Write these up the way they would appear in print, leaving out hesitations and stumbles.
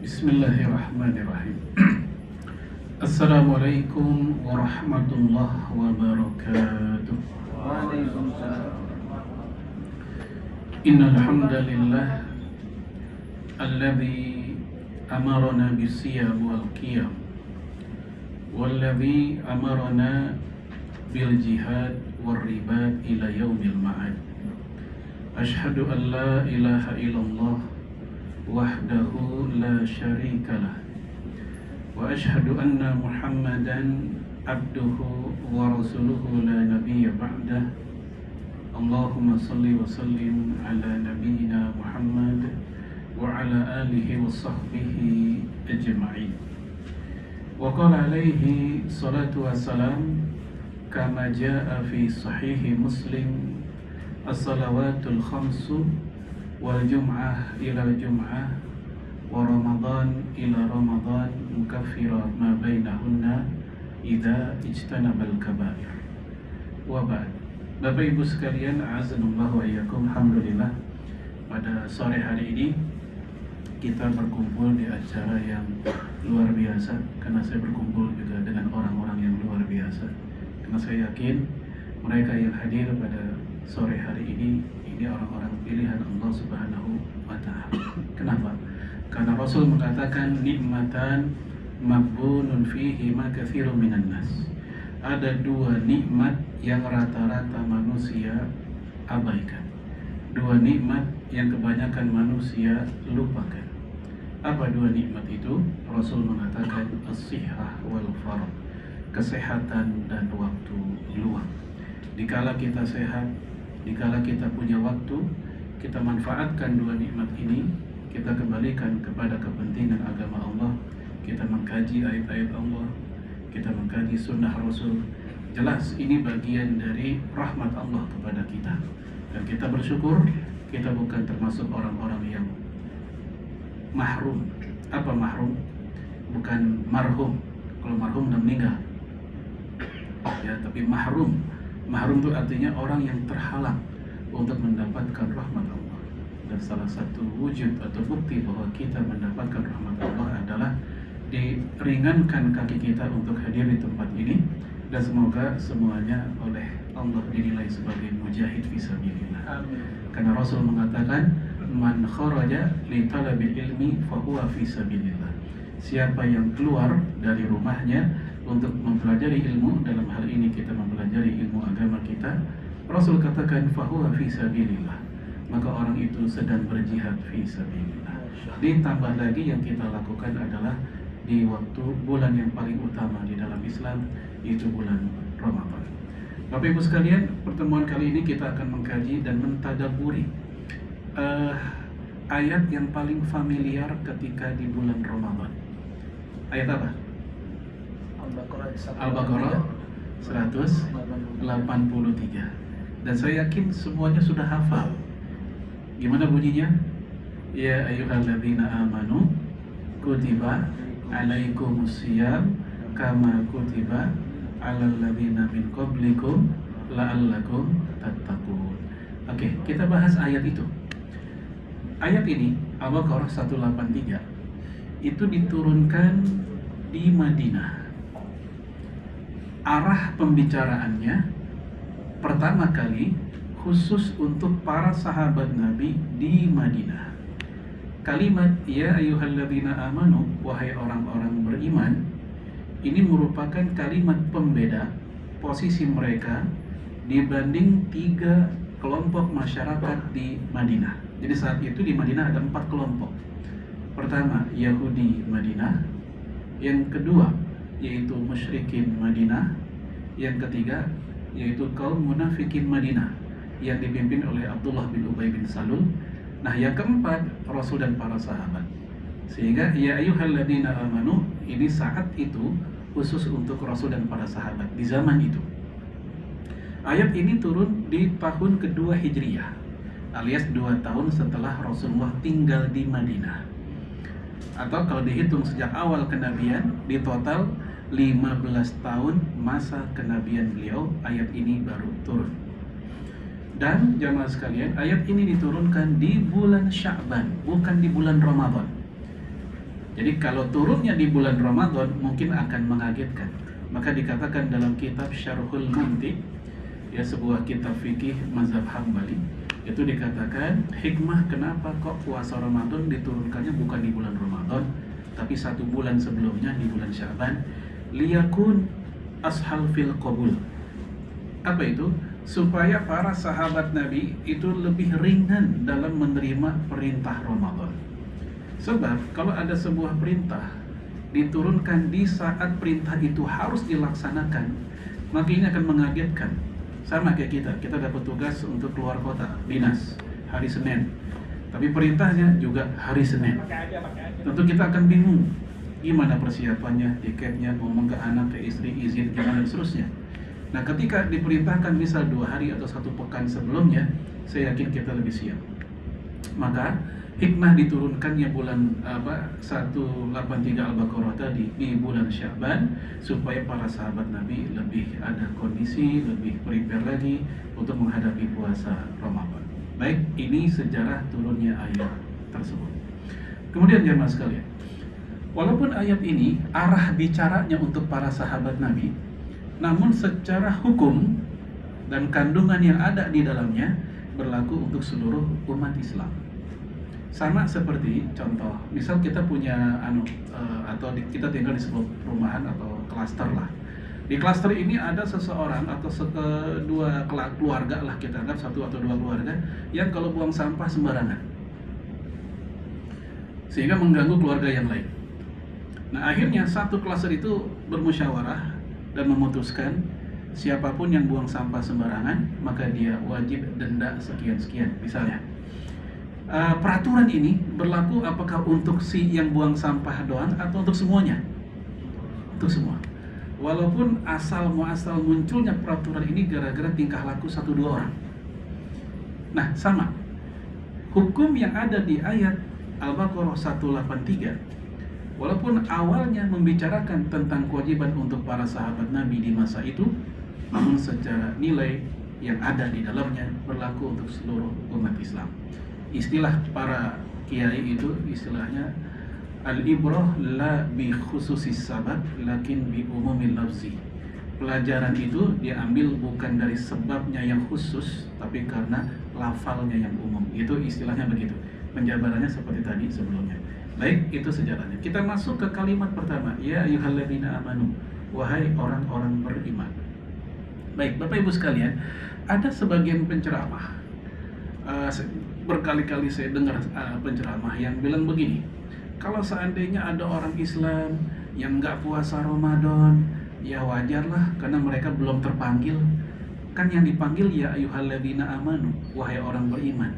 Bismillahirrahmanirrahim. Assalamualaikum warahmatullahi wabarakatuh. Waalaikumsalam. Innal hamdalillah alladzi amarna bis-siyam wal qiyam walladzi amarna bil jihad war ribat ila yaumil ma'ad. Ashhadu an la ilaha illallah wahdahu la syarikalah wa ashhadu anna Muhammadan abduhu wa rasuluhu la nabiyya ba'dah. Allahumma salli wa sallim ala nabiyyina Muhammad wa ala alihi wa sahbihi ajma'in. Wa qala alaihi salatu wassalam kama jaa fi sahihi Muslim as-salawatul khamsu wal jum'ah ila jum'ah wa ramadan ila ramadan mukaffira ma bainahunna idza ijtanabal kabair. Wa ba'd. Bapak Ibu sekalian, a'azzanallah wa iyyakum. Alhamdulillah, pada sore hari ini kita berkumpul di acara yang luar biasa, karena saya berkumpul juga dengan orang-orang yang luar biasa, karena saya yakin mereka yang hadir pada sore hari ini orang-orang pilihan Allah Subhanahu wa Ta'ala. Kenapa? Karena Rasul mengatakan nikmatan maqbunun fihi ma katsirun minan nas. Ada dua nikmat yang rata-rata manusia abaikan. Dua nikmat yang kebanyakan manusia lupakan. Apa dua nikmat itu? Rasul mengatakan as-sihhah wal faragh. Kesehatan dan waktu luang. Dikala kita sehat, dikala kita punya waktu, kita manfaatkan dua nikmat ini, kita kembalikan kepada kepentingan agama Allah, kita mengkaji ayat-ayat Allah, kita mengkaji sunnah Rasul. Jelas ini bagian dari rahmat Allah kepada kita, dan kita bersyukur kita bukan termasuk orang-orang yang mahrum. Apa mahrum? Bukan marhum. Kalau marhum udah meninggal ya, tapi mahrum. Mahrum itu artinya orang yang terhalang untuk mendapatkan rahmat Allah. Dan salah satu wujud atau bukti bahwa kita mendapatkan rahmat Allah adalah diringankan kaki kita untuk hadir di tempat ini. Dan semoga semuanya oleh Allah dinilai sebagai mujahid fisabilillah. Karena Rasul mengatakan man kharaja li talabil ilmi fahuwa fisabilillah. Siapa yang keluar dari rumahnya untuk mempelajari ilmu, dalam hal ini kita mempelajari ilmu agama kita, Rasul katakan fahuwa fi sabilillah, maka orang itu sedang berjihad fi sabilillah. Ditambah lagi yang kita lakukan adalah di waktu bulan yang paling utama di dalam Islam, itu bulan Ramadan. Bapak Ibu sekalian, pertemuan kali ini kita akan mengkaji dan mentadaburi ayat yang paling familiar ketika di bulan Ramadan. Ayat apa? Al-Baqarah 183. Dan saya yakin semuanya sudah hafal. Gimana bunyinya? Ya ayyuhalladzina amanu kutiba alaikumusiyam kama kutiba alal ladzina min qablikum la'allakum tattaqun. Oke, kita bahas ayat itu. Ayat ini Al-Baqarah 183 itu diturunkan di Madinah. Arah pembicaraannya pertama kali khusus untuk para sahabat Nabi di Madinah. Kalimat ya ayyuhalladzina amanu, wahai orang-orang beriman, ini merupakan kalimat pembeda posisi mereka dibanding tiga kelompok masyarakat di Madinah. Jadi saat itu di Madinah ada 4 kelompok. Pertama, Yahudi Madinah. Yang kedua, yaitu musyrikin Madinah. Yang ketiga, yaitu kaum munafikin Madinah yang dipimpin oleh Abdullah bin Ubay bin Salul. Nah, yang keempat, Rasul dan para sahabat. Sehingga ya ayyuhalladzina amanu ini saat itu khusus untuk Rasul dan para sahabat di zaman itu. Ayat ini turun di tahun kedua Hijriyah, alias 2 tahun setelah Rasulullah tinggal di Madinah. Atau kalau dihitung sejak awal kenabian, di total 15 tahun masa kenabian beliau, ayat ini baru turun. Dan jamaah sekalian, ayat ini diturunkan di bulan Sya'ban, bukan di bulan Ramadan. Jadi kalau turunnya di bulan Ramadan mungkin akan mengagetkan. Maka dikatakan dalam kitab Syarhul Mumti, ya sebuah kitab fikih mazhab Hambali, itu dikatakan hikmah kenapa kok puasa Ramadan diturunkannya bukan di bulan Ramadan, tapi 1 bulan sebelumnya di bulan Sya'ban, liyakun ashal fil qabul. Apa itu? Supaya para sahabat Nabi itu lebih ringan dalam menerima perintah Ramadan. Sebab kalau ada sebuah perintah diturunkan di saat perintah itu harus dilaksanakan, maka ini akan mengagetkan. Sama kayak kita dapat tugas untuk keluar kota, dinas, hari Senin, tapi perintahnya juga hari Senin. Tentu kita akan bingung, gimana persiapannya, tiketnya, ngomong ke anak, ke istri, izin, gimana dan seterusnya. Nah ketika diperintahkan misal 2 hari atau 1 pekan sebelumnya, saya yakin kita lebih siap. Maka hikmah diturunkannya bulan 183 Al-Baqarah tadi di bulan Sya'ban, supaya para sahabat Nabi lebih ada kondisi, lebih prepare lagi untuk menghadapi puasa Ramadan. Baik, ini sejarah turunnya ayat tersebut. Kemudian jemaah sekalian, walaupun ayat ini arah bicaranya untuk para sahabat Nabi, namun secara hukum dan kandungan yang ada di dalamnya berlaku untuk seluruh umat Islam. Sama seperti contoh, misal kita punya atau kita tinggal di sebuah perumahan atau klaster lah. Di klaster ini ada seseorang atau dua keluarga lah, kita anggap 1 atau 2 keluarga yang kalau buang sampah sembarangan, sehingga mengganggu keluarga yang lain. Nah akhirnya satu klaster itu bermusyawarah dan memutuskan siapapun yang buang sampah sembarangan maka dia wajib denda sekian-sekian misalnya. Peraturan ini berlaku apakah untuk si yang buang sampah doang atau untuk semuanya? Untuk semua. Walaupun asal muasal munculnya peraturan ini gara-gara tingkah laku 1-2 orang. Nah, sama. Hukum yang ada di ayat Al-Baqarah 183, walaupun awalnya membicarakan tentang kewajiban untuk para sahabat Nabi di masa itu, namun secara nilai yang ada di dalamnya berlaku untuk seluruh umat Islam. Istilah para kiai itu istilahnya al-ibrah la bi khususis sabab lakin bi umumil lafzi. Pelajaran itu diambil bukan dari sebabnya yang khusus tapi karena lafalnya yang umum. Itu istilahnya begitu. Penjabarannya seperti tadi sebelumnya. Baik, itu sejarahnya. Kita masuk ke kalimat pertama, ya ayyuhalladzina amanu, wahai orang-orang beriman. Baik, Bapak Ibu sekalian, ada sebagian penceramah, berkali-kali saya dengar penceramah yang bilang begini, kalau seandainya ada orang Islam yang nggak puasa Ramadan, ya wajarlah karena mereka belum terpanggil. Kan yang dipanggil ya ayyuhalladzina amanu, wahai orang beriman.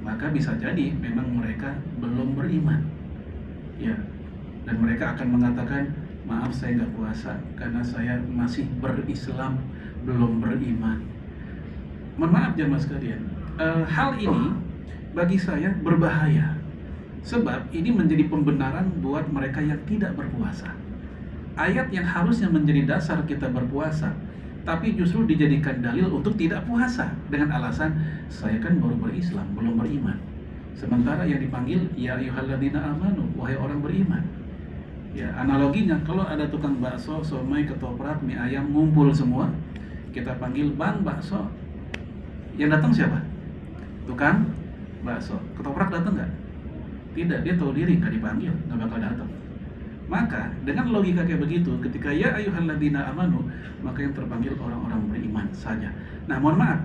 Maka bisa jadi memang mereka belum beriman, ya. Dan mereka akan mengatakan, maaf saya nggak puasa karena saya masih berislam, belum beriman. Mohon maaf jemaah sekalian, hal ini bagi saya berbahaya, sebab ini menjadi pembenaran buat mereka yang tidak berpuasa. Ayat yang harusnya menjadi dasar kita berpuasa, tapi justru dijadikan dalil untuk tidak puasa dengan alasan saya kan baru berislam, belum beriman. Sementara yang dipanggil ya ayyuhalladzina amanu, wahai orang beriman. Ya, analoginya kalau ada tukang bakso, somai, ketoprak, mie ayam ngumpul semua, kita panggil bang bakso. Yang datang siapa? Tukang bakso. Ketoprak datang nggak? Tidak, dia tahu diri, nggak dipanggil, nggak bakal datang. Maka dengan logika kayak begitu, ketika ya ayyuhalladzina amanu, maka yang terpanggil orang-orang beriman saja. Nah, mohon maaf,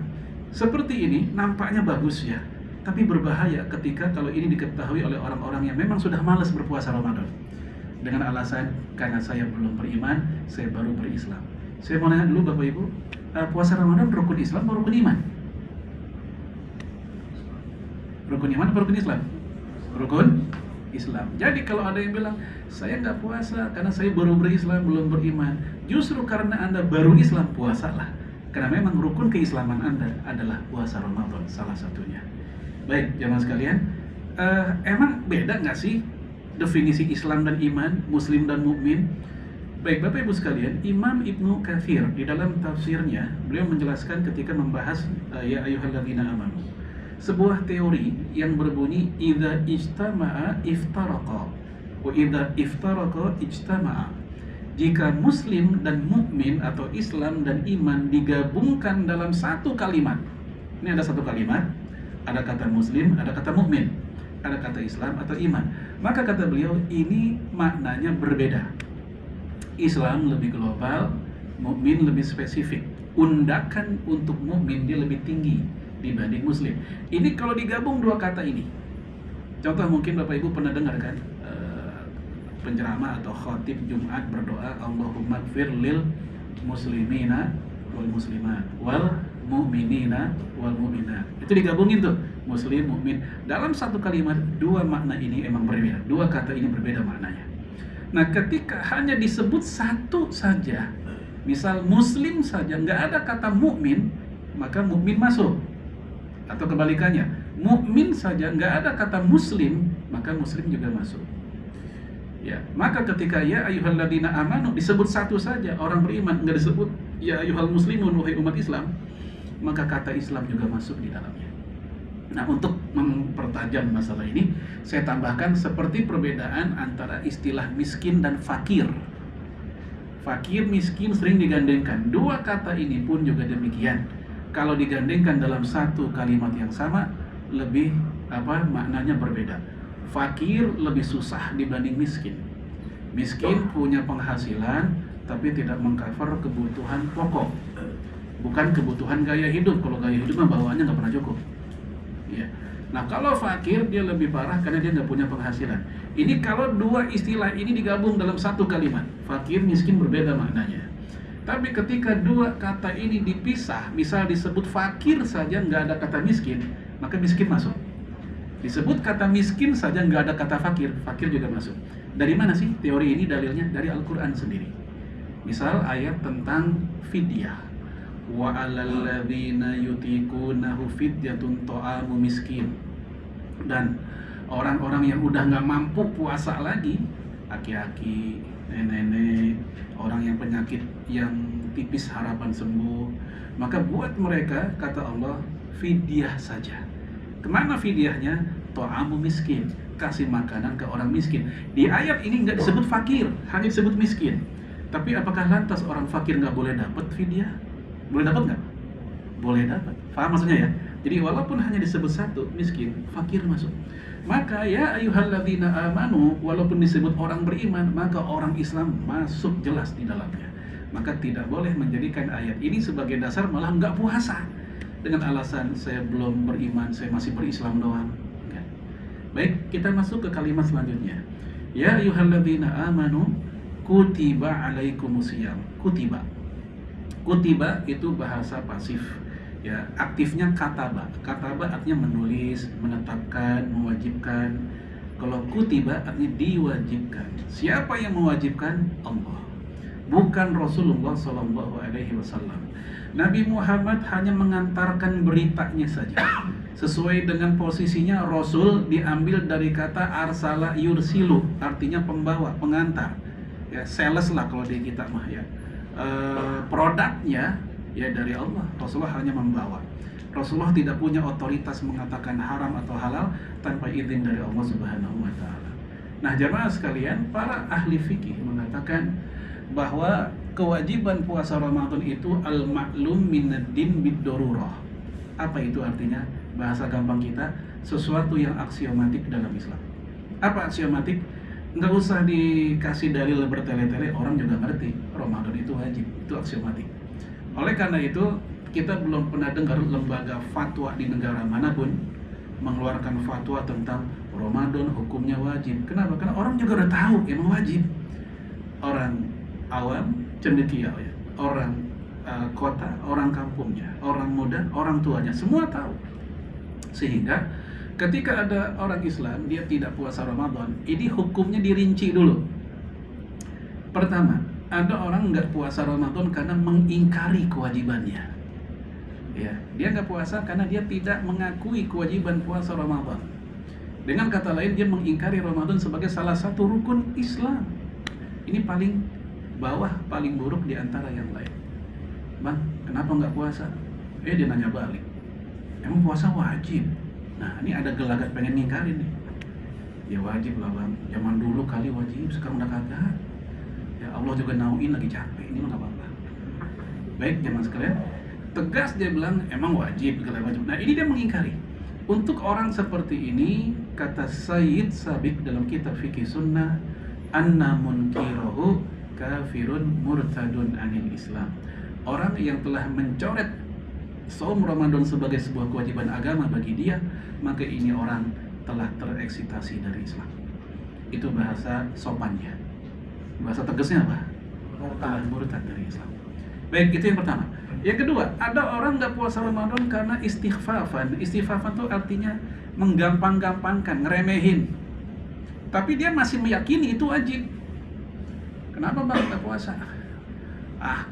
seperti ini nampaknya bagus ya, tapi berbahaya ketika kalau ini diketahui oleh orang-orang yang memang sudah malas berpuasa Ramadan dengan alasan karena saya belum beriman, saya baru berislam. Saya mau nanya dulu Bapak Ibu, puasa Ramadan rukun Islam atau rukun iman? Rukun iman atau rukun Islam? Rukun Islam. Jadi kalau ada yang bilang saya nggak puasa karena saya baru berislam, belum beriman, justru karena Anda baru Islam, puasalah. Karena memang rukun keislaman Anda adalah puasa Ramadan, salah satunya. Baik, jemaah sekalian, emang beda nggak sih definisi Islam dan iman, Muslim dan mukmin? Baik, Bapak Ibu sekalian, Imam Ibnu Katsir di dalam tafsirnya beliau menjelaskan ketika membahas ya ayyuhalladzina amanu, sebuah teori yang berbunyi idza ijtama'a iftaraqa. Wa idza iftaraqa ijtama'a. Jika muslim dan mukmin atau Islam dan iman digabungkan dalam satu kalimat. Ini ada satu kalimat, ada kata muslim, ada kata mukmin, ada kata Islam atau iman. Maka kata beliau ini maknanya berbeda. Islam lebih global, mukmin lebih spesifik. Undakan untuk mukmin dia lebih tinggi dibanding muslim. Ini kalau digabung dua kata ini. Contoh mungkin Bapak Ibu pernah dengar kan? Penceramah atau khatib Jumat berdoa Allahumma gfir lil muslimina wal muslimat wal mu'minina wal mu'minat. Itu digabungin tuh, muslim, mukmin. Dalam satu kalimat dua makna ini emang berbeda. Dua kata ini berbeda maknanya. Nah, ketika hanya disebut satu saja, misal muslim saja nggak ada kata mukmin, maka mukmin masuk. Atau kebalikannya, mukmin saja nggak ada kata muslim, maka muslim juga masuk. Ya, maka ketika ya ayyuhalladzina amanu disebut satu saja, orang beriman, nggak disebut ya ayyuhal muslimun, wahai umat Islam, maka kata Islam juga masuk di dalamnya. Nah, untuk mempertajam masalah ini, saya tambahkan seperti perbedaan antara istilah miskin dan fakir. Fakir, miskin sering digandengkan. Dua kata ini pun juga demikian. Kalau digandengkan dalam satu kalimat yang sama, lebih maknanya berbeda. Fakir lebih susah dibanding miskin. Miskin punya penghasilan tapi tidak mengcover kebutuhan pokok, bukan kebutuhan gaya hidup. Kalau gaya hidup mah bawaannya nggak pernah cukup. Ya. Nah, kalau fakir dia lebih parah karena dia nggak punya penghasilan. Ini kalau dua istilah ini digabung dalam satu kalimat, fakir miskin berbeda maknanya. Tapi ketika dua kata ini dipisah, misal disebut fakir saja nggak ada kata miskin, maka miskin masuk. Disebut kata miskin saja nggak ada kata fakir, fakir juga masuk. Dari mana sih teori ini? Dalilnya dari Al-Quran sendiri. Misal ayat tentang fidyah. Wa 'alal ladzina yutiqunahu fidyatun ta'amu miskin. Dan orang-orang yang udah nggak mampu puasa lagi, aki-aki, nenek-nenek, orang yang penyakit yang tipis harapan sembuh, maka buat mereka, kata Allah, fidyah saja. Kemana fidyahnya? Ta'amu miskin, kasih makanan ke orang miskin. Di ayat ini nggak disebut fakir, hanya disebut miskin. Tapi apakah lantas orang fakir nggak boleh dapat fidyah? Boleh dapat nggak? Boleh dapat. Paham maksudnya ya? Jadi walaupun hanya disebut satu, miskin, fakir masuk. Maka ya ayyuhalladzina amanu, walaupun disebut orang beriman, maka orang Islam masuk jelas di dalamnya. Maka tidak boleh menjadikan ayat ini sebagai dasar malah nggak puasa dengan alasan saya belum beriman, saya masih berislam doang. Baik, kita masuk ke kalimat selanjutnya. Ya ayyuhalladzina amanu kutiba alaikumusiyam. Kutiba. Kutiba itu bahasa pasif. Ya, aktifnya kataba. Kataba artinya menulis, menetapkan, mewajibkan. Kalau kutiba artinya diwajibkan. Siapa yang mewajibkan? Allah. Bukan Rasulullah SAW. Nabi Muhammad hanya mengantarkan beritanya saja. Sesuai dengan posisinya, Rasul diambil dari kata arsala yursilu, artinya pembawa, pengantar. Ya, sales lah kalau di kita mah ya. Produknya ya dari Allah. Rasulullah hanya membawa. Rasulullah tidak punya otoritas mengatakan haram atau halal tanpa izin dari Allah Subhanahu wa taala. Nah, jamaah sekalian, para ahli fikih mengatakan bahwa kewajiban puasa Ramadan itu al-ma'lum minad-din bid-darurah. Apa itu artinya? Bahasa gampang kita, sesuatu yang aksiomatik dalam Islam. Apa aksiomatik? Nggak usah dikasih dalil bertele-tele, orang juga ngerti Ramadan itu wajib, itu aksiomatik. Oleh karena itu, kita belum pernah dengar lembaga fatwa di negara manapun mengeluarkan fatwa tentang Ramadan hukumnya wajib. Kenapa? Karena orang juga udah tahu emang wajib. Orang awam, cendekia ya, orang kota, orang kampungnya, orang muda, orang tuanya, semua tahu. Sehingga ketika ada orang Islam dia tidak puasa Ramadan, ini hukumnya dirinci dulu. Pertama, ada orang nggak puasa Ramadan karena mengingkari kewajibannya. Ya, dia nggak puasa karena dia tidak mengakui kewajiban puasa Ramadan. Dengan kata lain, dia mengingkari Ramadan sebagai salah satu rukun Islam. Ini paling bawah, paling buruk di antara yang lain. Bang, kenapa nggak puasa? Dia nanya balik. Emang puasa wajib? Nah, ini ada gelagat pengen ngingkarin nih. Ya wajib lah bang, zaman dulu kali wajib, sekarang udah kagak. Ya Allah juga nauin lagi capek, ini mah gak apa-apa. Baik jamaah sekalian, tegas dia bilang emang wajib segala macam. Nah ini dia mengingkari. Untuk orang seperti ini, kata Sayyid Sabiq dalam kitab Fikih Sunnah, anna munkirahu kafirun murtadun anil Islam. Orang yang telah mencoret saum Ramadan sebagai sebuah kewajiban agama bagi dia, maka ini orang telah tereksitasi dari Islam. Itu bahasa sopannya. Bahasa tegasnya apa? Telah murtad dari Islam. Baik, itu yang pertama. Yang kedua, ada orang nggak puasa Ramadan karena istighfafan. Istighfafan itu artinya menggampang-gampangkan, ngeremehin. Tapi dia masih meyakini itu wajib. Kenapa bang nggak puasa?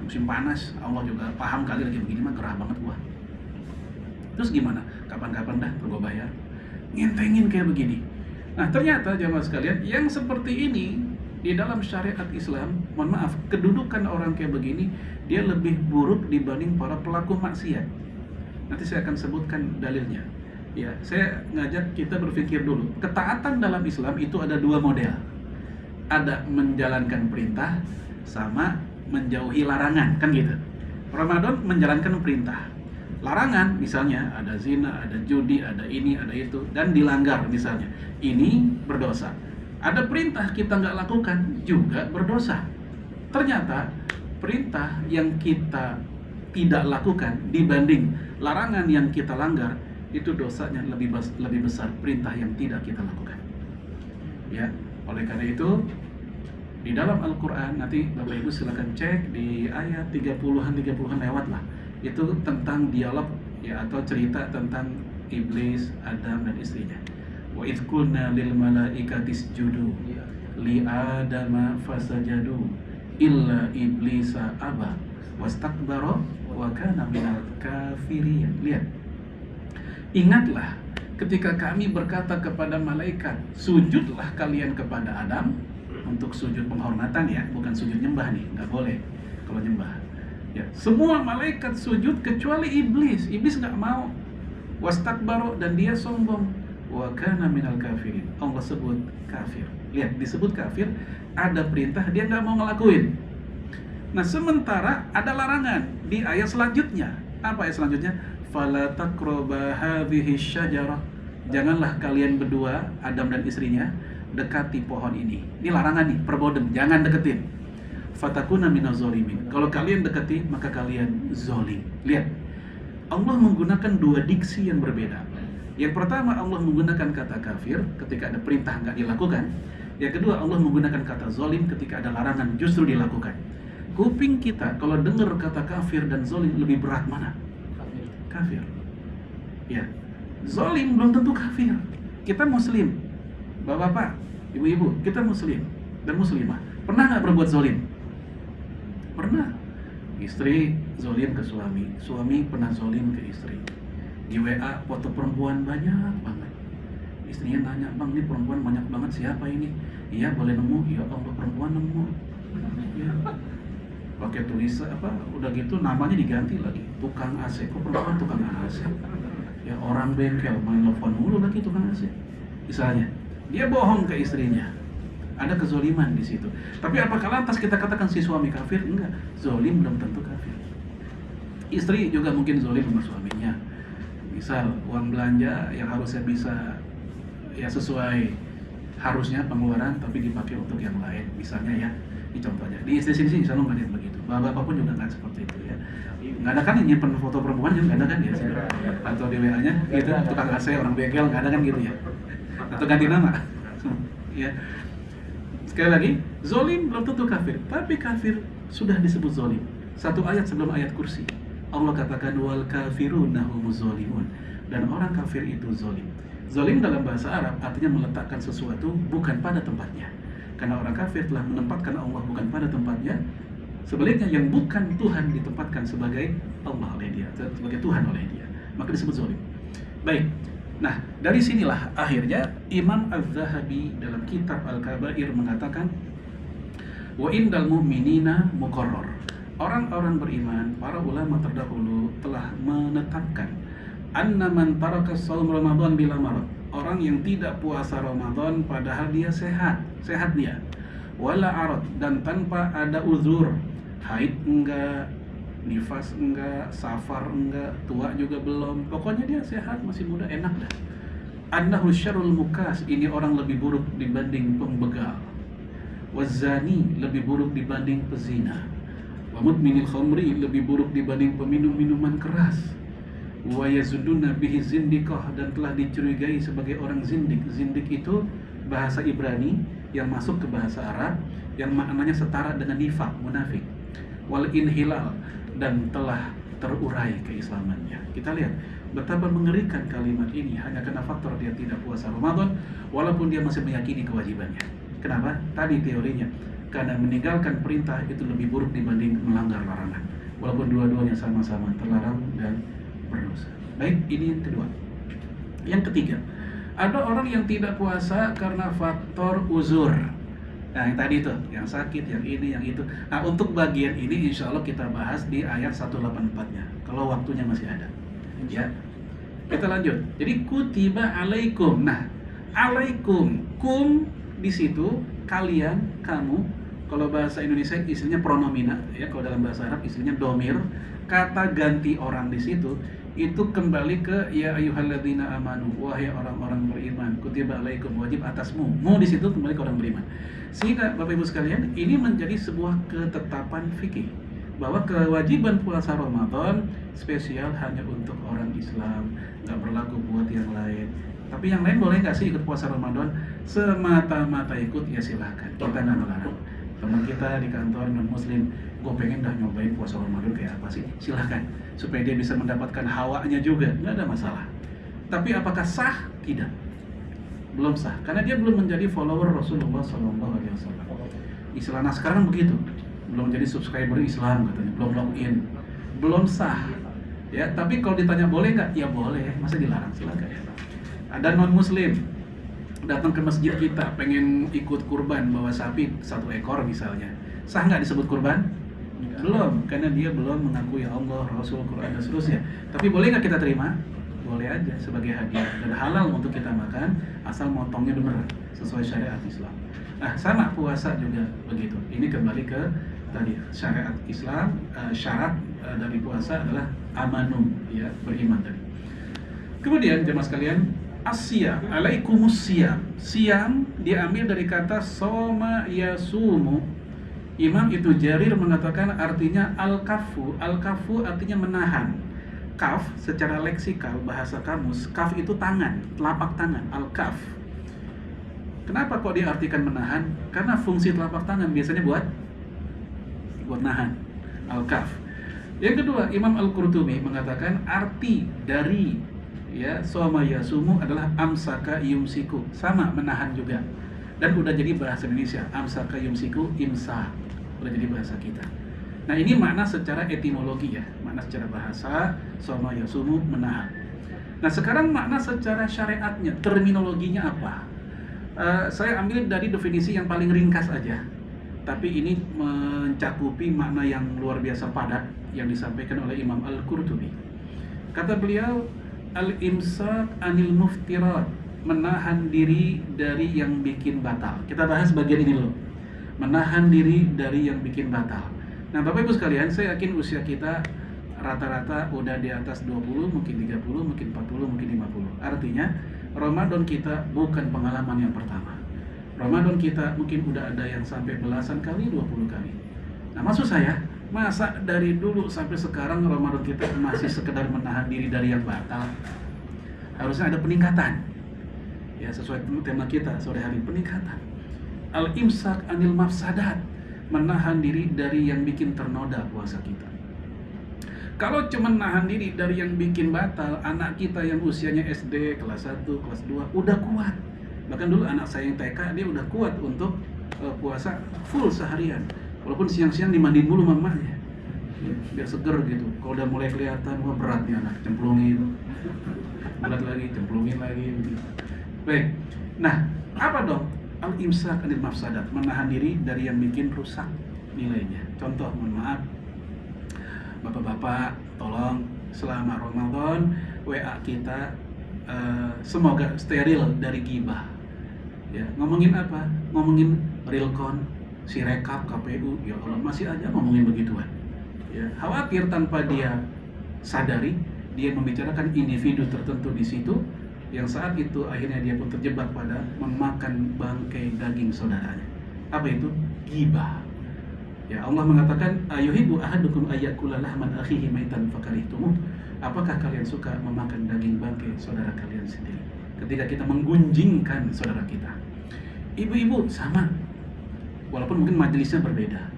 Musim panas, Allah juga paham kali lagi begini mah gerah banget gua. Terus gimana? Kapan-kapan dah gua bayar. Ngentengin kayak begini. Nah ternyata jamaah sekalian, yang seperti ini di dalam syariat Islam, mohon maaf, kedudukan orang kayak begini dia lebih buruk dibanding para pelaku maksiat. Nanti saya akan sebutkan dalilnya. Ya, saya ngajak kita berpikir dulu. Ketaatan dalam Islam itu ada dua model. Ada menjalankan perintah sama menjauhi larangan, kan gitu. Ramadan menjalankan perintah. Larangan misalnya ada zina, ada judi, ada ini, ada itu, dan dilanggar misalnya. Ini berdosa. Ada perintah kita nggak lakukan juga berdosa. Ternyata perintah yang kita tidak lakukan dibanding larangan yang kita langgar, itu dosanya lebih besar perintah yang tidak kita lakukan. Ya, oleh karena itu di dalam Al-Quran, nanti Bapak Ibu silakan cek di ayat 30-an lewat lah. Itu tentang dialog ya, atau cerita tentang iblis, Adam dan istrinya. Wa idh qulna lil malaikati isjudu li adama fasajadu illa iblisa aba wastakbara wa kana minal kafirin. Lihat. Ingatlah ketika kami berkata kepada malaikat, sujudlah kalian kepada Adam, untuk sujud penghormatan ya, bukan sujud nyembah nih, nggak boleh kalau nyembah. Ya, semua malaikat sujud kecuali iblis. Iblis nggak mau. Wastakbaro, dan dia sombong. Wa kana minal kafirin. Allah sebut kafir. Lihat, disebut kafir, ada perintah dia nggak mau ngelakuin. Nah, sementara ada larangan di ayat selanjutnya. Apa ayat selanjutnya? Fala taqraba hadhihi syajarah. Janganlah kalian berdua, Adam dan istrinya, dekati pohon ini. Ini larangan nih, perbodem, jangan deketin. Fatakuna minaz zalimin. Kalau kalian dekati, maka kalian zalim. Lihat, Allah menggunakan dua diksi yang berbeda. Yang pertama, Allah menggunakan kata kafir ketika ada perintah nggak dilakukan. Yang kedua, Allah menggunakan kata zalim ketika ada larangan justru dilakukan. Kuping kita kalau dengar kata kafir dan zalim lebih berat mana? Kafir. Ya, zalim belum tentu kafir. Kita muslim, bapak-bapak, ibu-ibu, kita muslim dan muslimah. Pernah nggak berbuat zalim? Pernah. Istri zalim ke suami, suami pernah zalim ke istri. Di WA foto perempuan banyak banget. Istrinya nanya, bang ini perempuan banyak banget, siapa ini? Iya boleh nemu, ya Allah perempuan nemu. Ya. Pakai tulisan apa? Udah gitu namanya diganti lagi, tukang AC. Kok perempuan tukang AC? Ya orang bengkel main telepon mulu lagi tukang AC. Misalnya, dia bohong ke istrinya. Ada kezoliman di situ. Tapi apakah lantas kita katakan si suami kafir? Enggak. Zolim belum tentu kafir. Istri juga mungkin zolim sama suaminya. Misal uang belanja yang harusnya bisa ya sesuai harusnya pengeluaran, tapi dipakai untuk yang lain. Misalnya ya, ini contohnya. Di istri sini selalu nggak ada yang begitu. Bapak pun juga nggak seperti itu ya. Nggak ada kan yang nyimpen foto perempuan, nggak ada kan ya? Atau di WA-nya gitu, tukang AC, orang bengkel, nggak ada kan gitu ya? Atau ganti nama? Ya. Sekali lagi, zolim belum tentu kafir, tapi kafir sudah disebut zolim. Satu ayat sebelum ayat kursi, Allah katakan wal kafiruna humuz zolimun, dan orang kafir itu zolim. Zolim dalam bahasa Arab artinya meletakkan sesuatu bukan pada tempatnya. Karena orang kafir telah menempatkan Allah bukan pada tempatnya. Sebaliknya yang bukan Tuhan ditempatkan sebagai Allah oleh dia, sebagai Tuhan oleh dia, maka disebut zolim. Baik. Nah, dari sinilah akhirnya Imam Az-Zahabi dalam kitab Al-Kabair mengatakan wa indal mu'minina muqarrar. Orang-orang beriman, para ulama terdahulu telah menetapkan anna man taraka shaum Ramadan bila marad. orang yang tidak puasa Ramadan padahal dia sehat dia. Wala arad, dan tanpa ada uzur, haid enggak, nifas enggak, safar enggak, tua juga belum, pokoknya dia sehat, masih muda, enak dah. Annahu syarrul mukas, ini orang lebih buruk dibanding pembegal. Wazani, lebih buruk dibanding pezina. Wa mudminil khamri, lebih buruk dibanding peminum minuman keras. Wa yazuduna bihi zindikah, dan telah dicurigai sebagai orang zindik. Zindik itu bahasa Ibrani yang masuk ke bahasa Arab yang maknanya setara dengan nifaq, munafik. Wal inhilal, dan telah terurai keislamannya. Kita lihat betapa mengerikan kalimat ini hanya karena faktor dia tidak puasa Ramadan walaupun dia masih meyakini kewajibannya. Kenapa? Tadi teorinya, karena meninggalkan perintah itu lebih buruk dibanding melanggar larangan, walaupun dua-duanya sama-sama terlarang dan berdosa. Baik, ini yang kedua. Yang ketiga, ada orang yang tidak puasa karena faktor uzur. Nah, yang tadi tuh, yang sakit, yang ini, yang itu. Nah, untuk bagian ini insya Allah kita bahas di ayat 184-nya, kalau waktunya masih ada. Ya, kita lanjut. Jadi kutiba alaikum. Nah, alaikum, kum di situ kalian, kamu. Kalau bahasa Indonesia istilahnya pronomina, ya. Kalau dalam bahasa Arab istilahnya domir. Kata ganti orang di situ itu kembali ke ya ayyuhalladzina amanu, wahai orang-orang beriman, kutiba alaikum, wajib atasmu. Mu di situ kembali ke orang beriman. Sehingga Bapak Ibu sekalian, ini menjadi sebuah ketetapan fikih bahwa kewajiban puasa Ramadan spesial hanya untuk orang Islam, nggak berlaku buat yang lain. Tapi yang lain boleh nggak sih ikut puasa Ramadan? Semata-mata ikut ya silahkan, kita nggak melarang. Teman kita di kantor non Muslim, gue pengen dah nyobain puasa Ramadan kayak apa sih? Silahkan, supaya dia bisa mendapatkan hawanya juga, nggak ada masalah. Tapi apakah sah? Tidak, belum sah, karena dia belum menjadi follower Rasulullah SAW. Istilah sekarang begitu, belum jadi subscriber Islam katanya, belum login, belum sah. Ya, tapi kalau ditanya boleh nggak? Ya boleh, masa dilarang? Silakan. Ada non Muslim datang ke masjid kita, pengen ikut kurban bawa sapi 1 ekor misalnya, sah nggak disebut kurban? Belum, karena dia belum mengakui Allah, Rasul, Quran dan seterusnya. Tapi boleh nggak kita terima? Boleh aja sebagai hadiah dan halal untuk kita makan asal motongnya benar sesuai syariat Islam. Nah, sama puasa juga begitu. Ini kembali ke tadi syariat Islam. Syarat dari puasa adalah amanum, ya, beriman tadi. Kemudian jemaah sekalian, asyam, alaikumus siyam. Siyam diambil dari kata soma yasumu. Imam Ibnu Jarir mengatakan artinya al-kafu. Al-kafu artinya menahan. Kaf secara leksikal bahasa kamus, kaf itu tangan, telapak tangan, al-kaf. Kenapa kok diartikan menahan? Karena fungsi telapak tangan biasanya buat nahan, al-kaf. Yang kedua, Imam Al-Qurtubi mengatakan arti dari ya soma yasumu adalah amsaka yumsiku, sama menahan juga. Dan udah jadi bahasa Indonesia, amsaka yumsiku, imsak, udah jadi bahasa kita. Nah, ini makna secara etimologi ya, makna secara bahasa, soma yasumu, menahan. Nah, sekarang makna secara syariatnya, terminologinya apa? Saya ambil dari definisi yang paling ringkas aja, tapi ini mencakupi makna yang luar biasa padat yang disampaikan oleh Imam Al-Qurtubi. Kata beliau, al-imsak anil muftirat, menahan diri dari yang bikin batal. Kita bahas bagian ini loh, menahan diri dari yang bikin batal. Nah, Bapak Ibu sekalian, saya yakin usia kita rata-rata udah di atas 20, mungkin 30, mungkin 40, mungkin 50. Artinya, Ramadan kita bukan pengalaman yang pertama. Ramadan kita mungkin udah ada yang sampai belasan kali, 20 kali. Nah, maksud saya, masa dari dulu sampai sekarang Ramadan kita masih sekedar menahan diri dari yang batal? Harusnya ada peningkatan. Ya, sesuai tema kita sore hari, peningkatan. Al-imsak anil mafsadat, menahan diri dari yang bikin ternoda puasa kita. Kalau cuma nahan diri dari yang bikin batal, anak kita yang usianya SD, kelas 1, kelas 2, udah kuat. Bahkan dulu anak saya yang TK, dia udah kuat untuk puasa full seharian. Walaupun siang-siang dimandiin dulu mamanya, biar seger gitu. Kalau udah mulai kelihatan, wah berat nih anak, cemplungin. Berat lagi, cemplungin lagi. Gitu. Baik, nah apa dong? Al-imsak anil mafsadat, menahan diri dari yang bikin rusak nilainya. Contoh, mohon maaf, bapak-bapak, tolong selama Ramadan WA kita semoga steril dari gibah. Ya, ngomongin apa? Ngomongin realcon, Sirekap, KPU, ya Allah masih aja ngomongin begituan. Ya, khawatir tanpa dia sadari dia membicarakan individu tertentu di situ yang saat itu akhirnya dia pun terjebak pada memakan bangkai daging saudaranya. Apa itu? Gibah. Ya, Allah mengatakan ayuhibbu ahadukum ayyakula lahman akhihi maitan fakarihtumuh. Apakah kalian suka memakan daging bangkai saudara kalian sendiri? Ketika kita menggunjingkan saudara kita. Ibu-ibu sama. Walaupun mungkin majelisnya berbeda.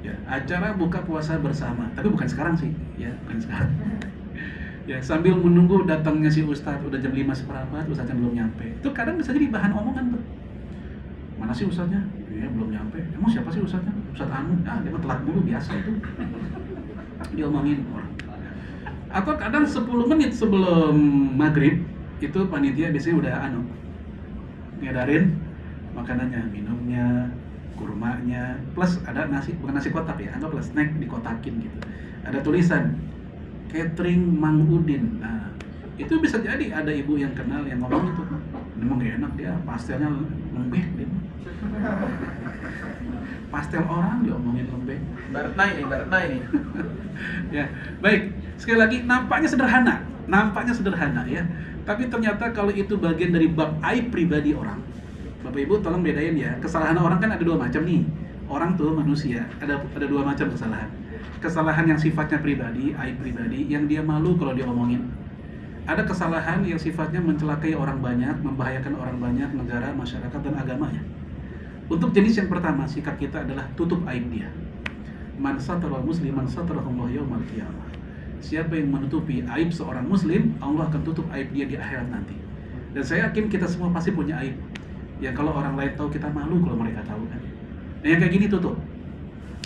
Ya, acara buka puasa bersama, tapi bukan sekarang sih, ya, bukan sekarang. Ya, sambil menunggu datangnya si Ustadz, udah jam 5:15, Ustadznya belum nyampe. Itu kadang bisa jadi bahan omongan tuh. Mana sih Ustadznya? Iya, belum nyampe. Emang siapa sih Ustadznya? Ustadz Anu? Ah, dia mah telat dulu, biasa itu. Diomongin orang. Atau kadang 10 menit sebelum maghrib, itu panitia biasanya udah ngedarin makanannya, minumnya, kurmanya, plus ada nasi, bukan nasi kotak ya, anggaplah snack dikotakin gitu. Ada tulisan catering Mang Udin. Nah, itu bisa jadi ada ibu yang kenal yang ngomong itu. Ini emang gak enak dia, pastelnya lembek dia. Pastel orang diomongin lembek. Baratna ini. Ya, baik. Sekali lagi nampaknya sederhana ya. Tapi ternyata kalau itu bagian dari bab aib pribadi orang. Bapak Ibu tolong bedain ya. Kesalahan orang kan ada dua macam nih. Orang tuh manusia, ada dua macam kesalahan. Kesalahan yang sifatnya pribadi, aib pribadi, yang dia malu kalau dia omongin. Ada kesalahan yang sifatnya mencelakai orang banyak, membahayakan orang banyak, negara, masyarakat, dan agamanya. Untuk jenis yang pertama, sikap kita adalah tutup aib dia. Man satara musliman satarahullahu yaumal qiyamah. Siapa yang menutupi aib seorang muslim, Allah akan tutup aib dia di akhirat nanti. Dan saya yakin kita semua pasti punya aib. Ya kalau orang lain tahu, kita malu kalau mereka tahu kan. Nah, yang kayak gini tutup.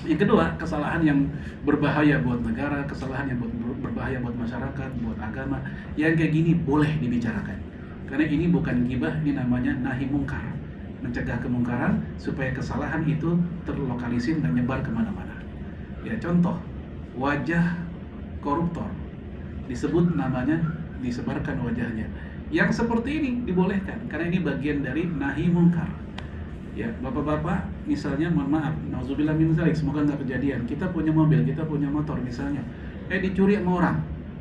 Yang kedua, kesalahan yang berbahaya buat negara, kesalahan yang berbahaya buat masyarakat, buat agama, yang kayak gini boleh dibicarakan. Karena ini bukan ghibah, ini namanya nahi mungkar. Mencegah kemungkaran supaya kesalahan itu terlokalisir dan nyebar kemana-mana. Ya, contoh, wajah koruptor disebut namanya, disebarkan wajahnya. Yang seperti ini dibolehkan karena ini bagian dari nahi mungkar. Ya, bapak-bapak, misalnya mohon maaf, nauzubillah min dzalik, semoga nggak kejadian. Kita punya mobil, kita punya motor misalnya, dicuri sama orang,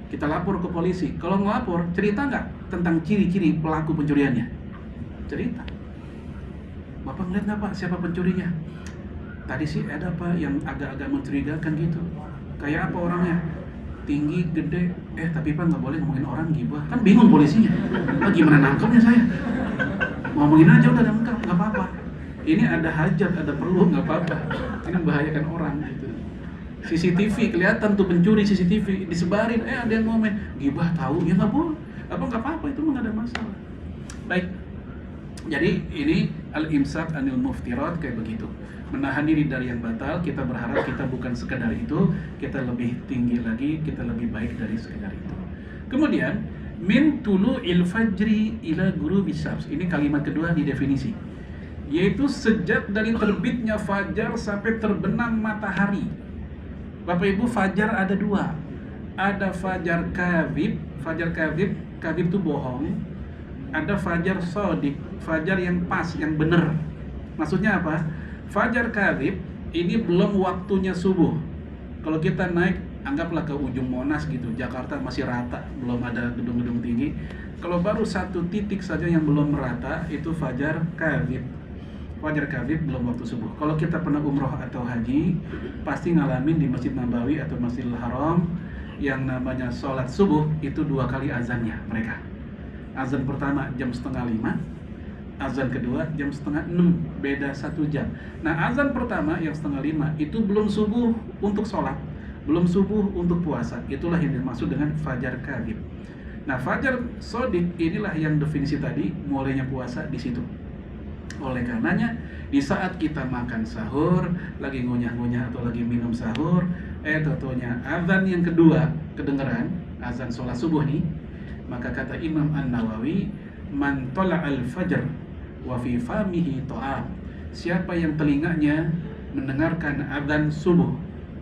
kita lapor ke polisi. Kalau ngelapor, cerita nggak tentang ciri-ciri pelaku pencuriannya? Cerita. Bapak ngeliat nggak Pak, siapa pencurinya? Tadi sih ada Pak yang agak-agak mencurigakan gitu. Kayak apa orangnya? Tinggi, gede, tapi Pak nggak boleh ngomongin orang gibah. Kan bingung polisinya. Gimana nangkepnya saya? Ngomongin aja udah nangkep, nggak apa-apa. Ini ada hajat, ada perlu, nggak apa-apa. Ini membahayakan orang gitu. CCTV kelihatan tuh pencuri CCTV disebarin, ada yang ngomong gibah tahu, ya nggak boleh. Nggak apa-apa, itu nggak ada masalah. Baik. Jadi ini al-imsak anil muftirat kayak begitu. Menahan diri dari yang batal, kita berharap kita bukan sekedar itu, kita lebih tinggi lagi, kita lebih baik dari sekedar itu. Kemudian, min tulu'il fajri ila ghurubis syams. Ini kalimat kedua di definisi. Yaitu sejak dari terbitnya fajar sampai terbenam matahari. Bapak Ibu, fajar ada dua. Ada fajar kadzib, kadzib itu bohong. Ada fajar shadiq, fajar yang pas, yang benar. Maksudnya apa? Fajar kadzib ini belum waktunya subuh. Kalau kita naik, anggaplah ke ujung Monas gitu, Jakarta masih rata, belum ada gedung-gedung tinggi. Kalau baru satu titik saja yang belum merata, itu fajar kadzib. Fajar kadzib belum waktu subuh. Kalau kita pernah umroh atau haji, pasti ngalamin di Masjid Nabawi atau Masjidil Haram yang namanya sholat subuh itu 2 kali azannya mereka. Azan pertama jam 4:30, azan kedua jam 5:30, beda 1 jam. Nah, azan pertama yang 4:30 itu belum subuh untuk sholat, belum subuh untuk puasa. Itulah yang dimaksud dengan fajar kadzib. Nah, fajar shadiq inilah yang definisi tadi, mulainya puasa di situ. Oleh karenanya, di saat kita makan sahur, lagi ngunyah-ngunyah atau lagi minum sahur, tentunya azan yang kedua kedengeran, azan sholat subuh nih, maka kata Imam An-Nawawi, man tala'al fajr wa fi famihi ta'am. Siapa yang telinganya mendengarkan azan subuh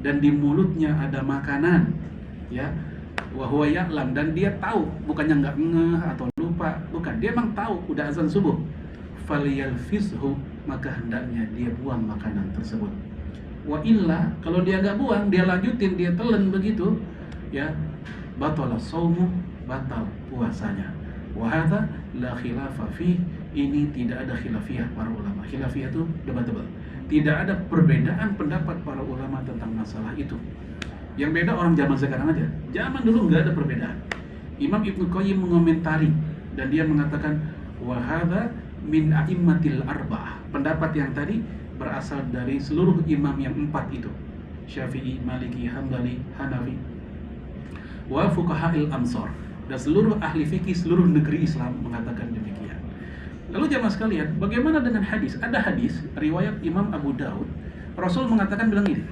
dan di mulutnya ada makanan, ya, wa huwa ya'lam, dan dia tahu, bukannya nggak ngeh atau lupa, bukan, dia memang tahu udah azan subuh. Falyalfizhu, maka hendaknya dia buang makanan tersebut. Wa illa, kalau dia nggak buang, dia lanjutin, dia telan begitu, ya, batala shaumu, batal puasanya. Wa hadza la khilafa fi, ini tidak ada khilafiyah para ulama. Khilafiyah itu debatable. Tidak ada perbedaan pendapat para ulama tentang masalah itu. Yang beda orang zaman sekarang aja. Zaman dulu nggak ada perbedaan. Imam Ibnu Qayyim mengomentari dan dia mengatakan wa hadza min a'immatil arba'ah. Pendapat yang tadi berasal dari seluruh imam yang 4 itu. Syafi'i, Maliki, Hambali, Hanafi, wa fuqaha'il amsar. Dan seluruh ahli fikih seluruh negeri Islam mengatakan demikian. Lalu jamaah sekalian, bagaimana dengan hadis? Ada hadis riwayat Imam Abu Daud, Rasul mengatakan bilang ini,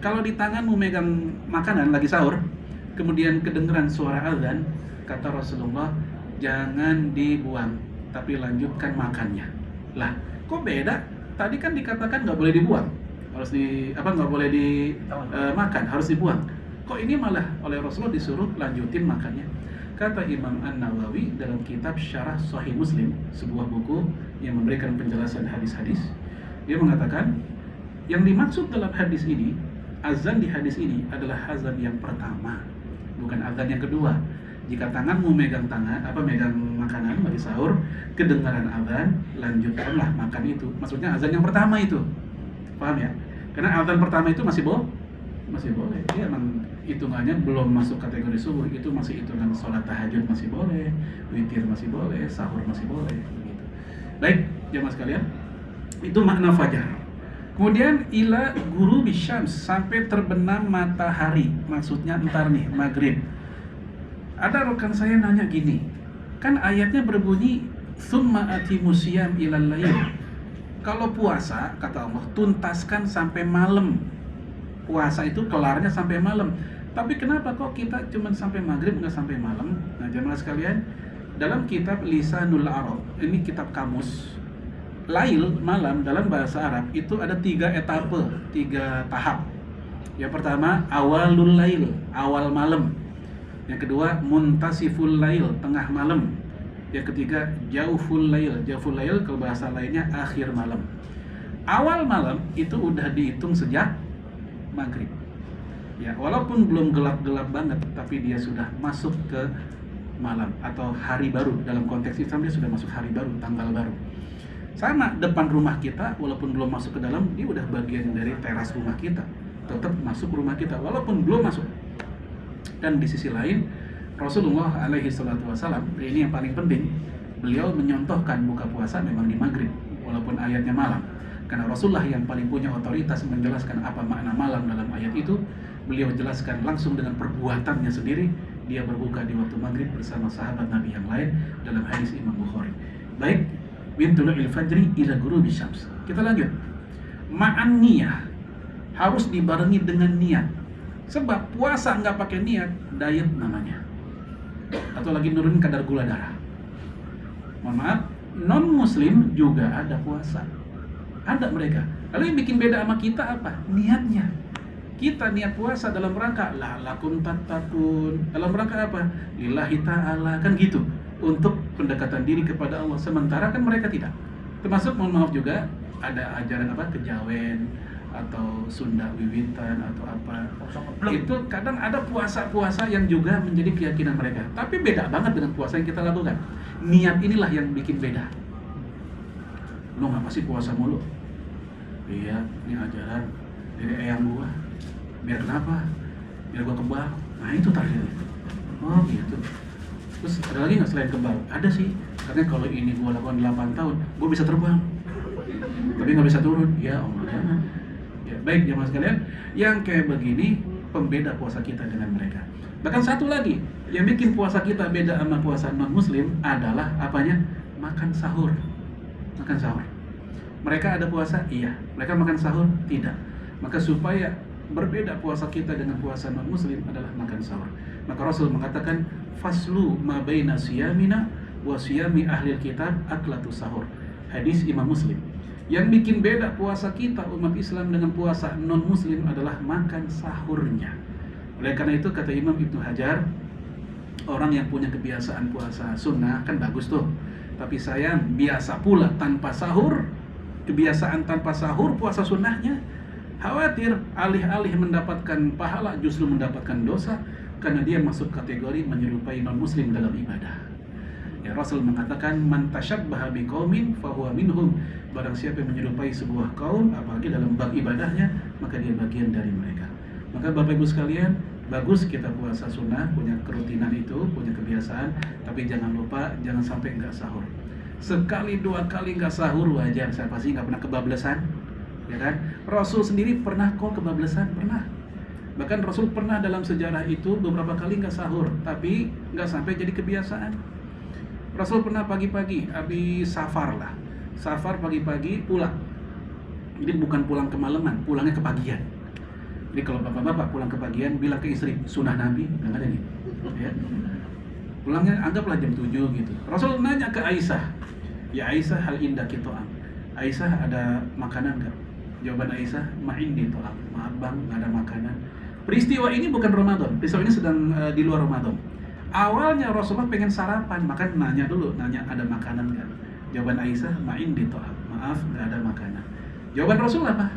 kalau di tanganmu megang makanan lagi sahur, kemudian kedengeran suara azan, kata Rasulullah, jangan dibuang, tapi lanjutkan makannya. Lah, kok beda? Tadi kan dikatakan nggak boleh dibuang, harus nggak boleh dimakan, harus dibuang. Kok ini malah oleh Rasulullah disuruh lanjutin makannya? Kata Imam An-Nawawi dalam kitab Syarah Sahih Muslim, sebuah buku yang memberikan penjelasan hadis-hadis, dia mengatakan yang dimaksud dalam hadis ini, azan di hadis ini adalah azan yang pertama, bukan azan yang kedua. Jika tanganmu megang makanan bagi sahur, kedengaran azan, lanjutkanlah makan itu. Maksudnya azan yang pertama itu, paham ya? Karena azan pertama itu masih boleh. Dia emang hitungannya belum masuk kategori subuh, itu masih hitungan sholat tahajud masih boleh, witir masih boleh, sahur masih boleh, begitu. Baik, jemaah sekalian, itu makna fajar. Kemudian ila guru bisyams, sampai terbenam matahari, maksudnya ntar nih maghrib. Ada rekan saya nanya gini, kan ayatnya berbunyi summa atimus syiyam ilal lail. Kalau puasa kata Allah tuntaskan sampai malam. Puasa itu kelarnya sampai malam. Tapi kenapa kok kita cuma sampai maghrib nggak sampai malam? Nah jemaah sekalian, dalam kitab Lisanul Arab, ini kitab kamus, lail, malam dalam bahasa Arab itu ada 3 etape, 3 tahap. Yang pertama awalul lail, awal malam. Yang kedua muntasiful lail, tengah malam. Yang ketiga jauful lail, jauful lail kalau bahasa lainnya akhir malam. Awal malam itu udah dihitung sejak maghrib. Ya, walaupun belum gelap-gelap banget, tapi dia sudah masuk ke malam atau hari baru. Dalam konteks Islam dia sudah masuk hari baru, tanggal baru. Sama depan rumah kita, walaupun belum masuk ke dalam, dia udah bagian dari teras rumah kita. Tetap masuk rumah kita, walaupun belum masuk. Dan di sisi lain, Rasulullah alaihi salatu wasallam, ini yang paling penting, beliau menyontohkan buka puasa memang di maghrib, walaupun ayatnya malam. Karena Rasulullah yang paling punya otoritas menjelaskan apa makna malam dalam ayat itu, beliau jelaskan langsung dengan perbuatannya sendiri. Dia berbuka di waktu maghrib bersama sahabat Nabi yang lain dalam hadis Imam Bukhari. Baik, min tulu'il fajri ila ghurubi syams. Kita lanjut. Ma'an niyah, harus dibarengi dengan niat. Sebab puasa nggak pakai niat, diet namanya. Atau lagi nurunin kadar gula darah. Mohon maaf, non muslim juga ada puasa. Ada mereka. Lalu yang bikin beda sama kita apa? Niatnya. Kita niat puasa dalam rangka la'allakum tattaqun. Dalam rangka apa? Lillahi ta'ala, kan gitu. Untuk pendekatan diri kepada Allah. Sementara kan mereka tidak. Termasuk mohon maaf juga ada ajaran apa? Kejawen atau Sunda Wiwitan atau apa. Itu kadang ada puasa-puasa yang juga menjadi keyakinan mereka. Tapi beda banget dengan puasa yang kita lakukan. Niat inilah yang bikin beda. Lo ngapa sih puasa mulu? Iya, ini ajaran dari eyang gua. Biar kenapa? Biar gua kebal. Nah itu targetnya. Oh gitu. Terus ada lagi nggak selain kebal? Ada sih. Katanya kalau ini gua lakukan 8 tahun, gua bisa terbang. Tapi nggak bisa turun. Ya Allah, jangan. Ya, baik jemaah sekalian, yang kayak begini pembeda puasa kita dengan mereka. Bahkan satu lagi, yang bikin puasa kita beda sama puasa non-muslim adalah apanya? Makan sahur. Makan sahur. Mereka ada puasa? Iya. Mereka makan sahur? Tidak. Maka supaya berbeda puasa kita dengan puasa non-muslim adalah makan sahur. Maka Rasul mengatakan, faslu ma baina siyamina wa siyami ahlil kitab aklatu sahur. Hadis Imam Muslim. Yang bikin beda puasa kita umat Islam dengan puasa non-muslim adalah makan sahurnya. Oleh karena itu kata Imam Ibnu Hajar, orang yang punya kebiasaan puasa sunnah kan bagus tuh. Tapi saya biasa pula tanpa sahur, kebiasaan tanpa sahur puasa sunnahnya. Khawatir alih-alih mendapatkan pahala justru mendapatkan dosa karena dia masuk kategori menyerupai non-muslim dalam ibadah. Ya, Rasul mengatakan man tasyabbaha biqaumin fahuwa minhum. Barang siapa yang menyerupai sebuah kaum apalagi dalam bab ibadahnya, maka dia bagian dari mereka. Maka Bapak Ibu sekalian, bagus kita puasa sunnah, punya kerutinan itu, punya kebiasaan, tapi jangan lupa jangan sampai enggak sahur. Sekali dua kali enggak sahur wajar, saya pasti enggak pernah kebablasan. Ya kan? Rasul sendiri pernah kok kebablasan, pernah. Bahkan Rasul pernah dalam sejarah itu beberapa kali enggak sahur, tapi enggak sampai jadi kebiasaan. Rasul pernah pagi-pagi, habis safar lah. Safar pagi-pagi pulang. Jadi bukan pulang kemalaman, pulangnya kepagian. Jadi kalau bapak-bapak pulang kepagian, bilang ke istri, sunnah Nabi, nggak ada nih. Ya. Pulangnya anggaplah jam 7 gitu. Rasul nanya ke Aisyah, ya Aisyah hal indah kito'am. Aisyah ada makanan nggak? Jawaban Aisyah, ma'indi to'am. Maaf bang, nggak ada makanan. Peristiwa ini bukan Ramadan, peristiwa ini sedang di luar Ramadan. Awalnya Rasulullah pengen sarapan, maka nanya ada makanan nggak? Jawaban Aisyah, ma'indi to'am. Maaf, nggak ada makanan. Jawaban Rasul apa?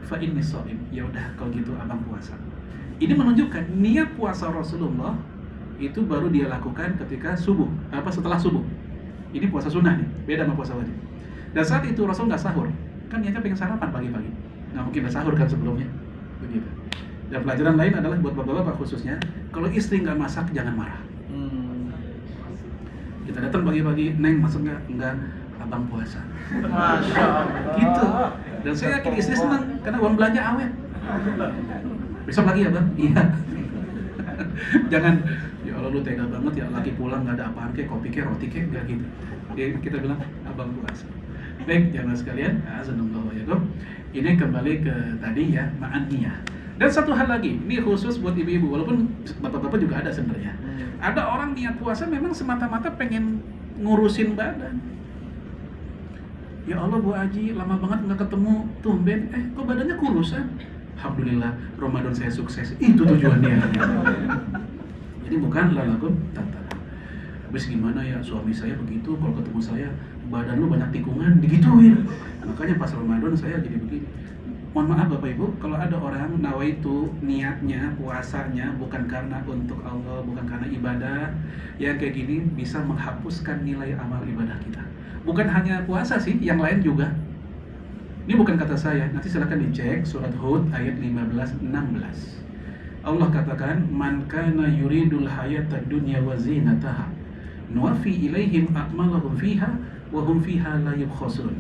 Fa inni shaim. Ya udah kalau gitu abang puasa. Ini menunjukkan niat puasa Rasulullah itu baru dia lakukan ketika subuh, setelah subuh. Ini puasa sunnah nih, beda sama puasa wajib. Dan saat itu Rasul nggak sahur, kan niatnya pengen sarapan pagi-pagi. Nggak mungkin nggak sahur kan sebelumnya, begitu. Dan pelajaran lain adalah buat bapak-bapak khususnya, kalau istri nggak masak jangan marah. Kita datang pagi-pagi, Neng masak nggak? Enggak, abang puasa. Masya Allah. Gitu. Dan saya yakin istri senang karena uang belanja awet. Besok lagi ya bang? Iya. Jangan, ya Allah lu tega banget ya, laki pulang nggak ada apaan kayak kopi kayak roti kayak nggak gitu. Jadi kita bilang abang puasa. Baik, jamaah sekalian, azanallahu wa iyyakum. Ini kembali ke tadi ya, ma'aniyah. Dan satu hal lagi, ini khusus buat ibu-ibu, walaupun bapak-bapak juga ada sebenarnya. Ada orang niat puasa memang semata-mata pengen ngurusin badan. Ya Allah Bu Haji, lama banget nggak ketemu, tumben, kok badannya kurusan? Alhamdulillah, Ramadan saya sukses, itu tujuannya. Jadi bukan lalakum tata. Habis gimana ya, suami saya begitu, kalau ketemu saya, badan lu banyak tikungan, digituin. Makanya pas Ramadan saya jadi begini. Mohon maaf Bapak Ibu, kalau ada orang nawaitu niatnya, puasanya bukan karena untuk Allah, bukan karena ibadah, yang kayak gini bisa menghapuskan nilai amal ibadah kita. Bukan hanya puasa sih, yang lain juga. Ini bukan kata saya, nanti silakan dicek surat Hud ayat 15-16. Allah katakan, "Man kana yuridul hayatad dunya wa zinataha, nuwaffi ilaihim a'malahum fiha wa hum fiha la yubkhasun."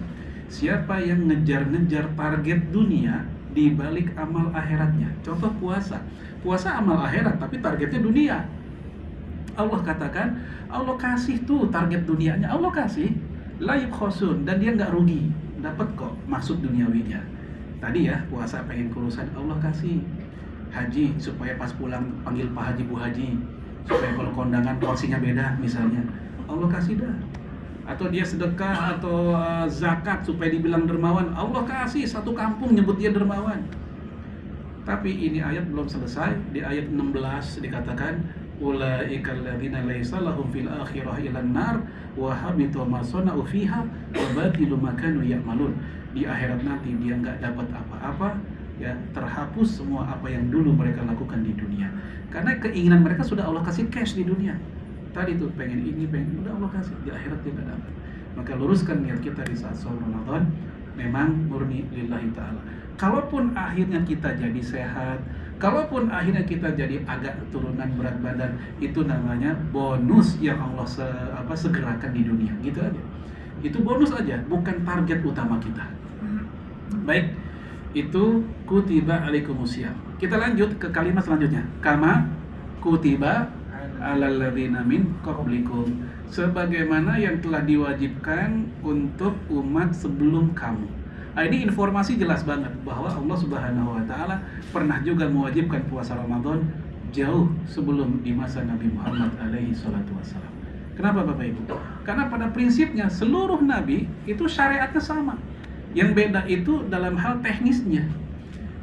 Siapa yang ngejar-ngejar target dunia di balik amal akhiratnya. Contoh puasa. Puasa amal akhirat tapi targetnya dunia. Allah katakan, Allah kasih tuh target dunianya, Allah kasih la yubkhasun, dan dia nggak rugi, dapat kok maksud duniawinya. Tadi ya puasa pengen kurusan, Allah kasih. Haji supaya pas pulang panggil Pak Haji, Bu Haji, supaya kalau kondangan porsinya beda misalnya, Allah kasih dah. Atau dia sedekah atau zakat supaya dibilang dermawan, Allah kasih, satu kampung nyebut dia dermawan. Tapi ini ayat belum selesai. Di ayat 16 dikatakan, ulaika alladzina laisa lahum fil akhirah ilan nar wa habita ma sana'u fiha wa batilu ma kanu ya'malun. Di akhirat nanti dia enggak dapat apa-apa, ya, terhapus semua apa yang dulu mereka lakukan di dunia. Karena keinginan mereka sudah Allah kasih cash di dunia. Tadi tuh pengen ini, pengen, udah Allah kasih, di akhirat dia nggak dapat. Maka luruskan niat kita di saat saum Ramadan, memang murni lillahi ta'ala. Kalaupun akhirnya kita jadi sehat, kalaupun akhirnya kita jadi agak turunan berat badan, itu namanya bonus yang Allah segerakan di dunia, gitu aja. Itu bonus aja, bukan target utama kita. Baik, itu kutiba alaikumusiyam. Kita lanjut ke kalimat selanjutnya. Kama kutiba alal ladzina min qablikum, sebagaimana yang telah diwajibkan untuk umat sebelum kamu. Ini informasi jelas banget bahwa Allah Subhanahu wa taala pernah juga mewajibkan puasa Ramadan jauh sebelum di masa Nabi Muhammad alaihi salatu wassalam. Kenapa Bapak Ibu? Karena pada prinsipnya seluruh nabi itu syariatnya sama. Yang beda itu dalam hal teknisnya.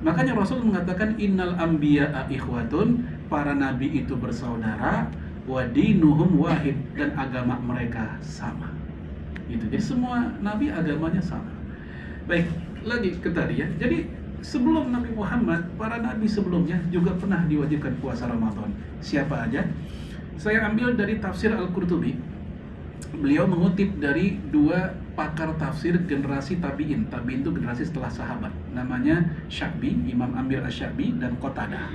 Makanya Rasul mengatakan innal anbiya'a ikhwatun, para nabi itu bersaudara, wa dinuhum wahid, dan agama mereka sama. Gitu. Jadi semua nabi agamanya sama. Baik, lagi ke tadi ya. Jadi sebelum Nabi Muhammad, para nabi sebelumnya juga pernah diwajibkan puasa Ramadan. Siapa aja? Saya ambil dari tafsir Al-Qurtubi. Beliau mengutip dari dua pakar tafsir generasi tabi'in. Tabi'in itu generasi setelah sahabat. Namanya Sya'bi, Imam Amir Asy-Sya'bi dan Qatadah.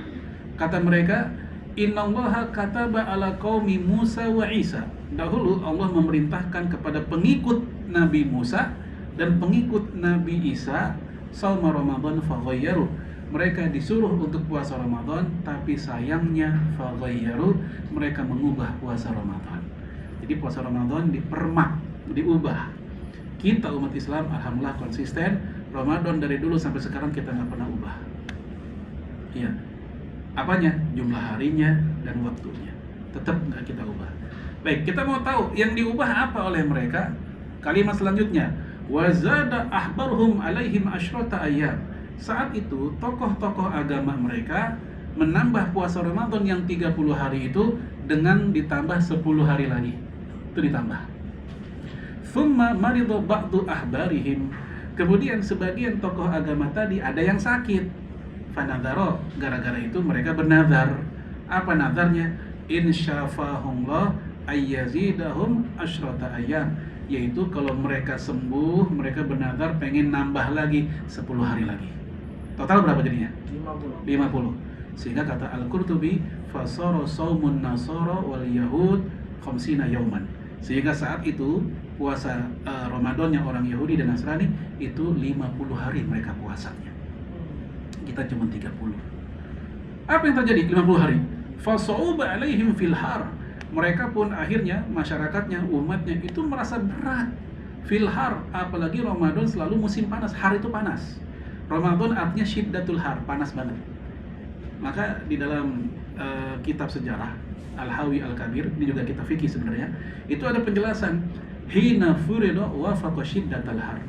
Kata mereka, innallaha kataba ala qaumi Musa wa Isa. Dahulu Allah memerintahkan kepada pengikut Nabi Musa dan pengikut Nabi Isa shauma Ramadan faghayyaru. Mereka disuruh untuk puasa Ramadan, tapi sayangnya faghayyaru, mereka mengubah puasa Ramadan. Jadi puasa Ramadan dipermak, diubah. Kita umat Islam alhamdulillah konsisten. Ramadan dari dulu sampai sekarang kita nggak pernah ubah. Iya. Apanya? Jumlah harinya dan waktunya. Tetap nggak kita ubah. Baik, kita mau tahu yang diubah apa oleh mereka. Kalimat selanjutnya, wazada ahbarhum alaihim asyrata ayyam. Saat itu tokoh-tokoh agama mereka menambah puasa Ramadan yang 30 hari itu dengan ditambah 10 hari lagi. Itu ditambah. Thumma maridu ba'du ahbarihim. Kemudian sebagian tokoh agama tadi ada yang sakit. Fanadharo, gara-gara itu mereka bernazar. Apa nazarnya? Insyafahumullah ayyazidahum asyrata ayyam. Yaitu kalau mereka sembuh, mereka bernazar pengen nambah lagi 10 hari lagi. Total berapa jadinya? 50. Sehingga kata Al-Qurtubi, fasara saumun nasara wal yahud khamsina yauman. Sehingga saat itu puasa Ramadannya orang Yahudi dan Nasrani itu 50 hari mereka puasanya. Kita cuma 30. Apa yang terjadi 50 hari? Fasauba alaihim fil har. Mereka pun akhirnya masyarakatnya, umatnya itu merasa berat. Fil har, apalagi Ramadan selalu musim panas. Har itu panas. Ramadan artinya syiddatul har, panas banget. Maka di dalam kitab sejarah Al-Hawi Al-Kabir, ini juga kitab fikih sebenarnya, itu ada penjelasan hina furido wa faqa syiddatul har.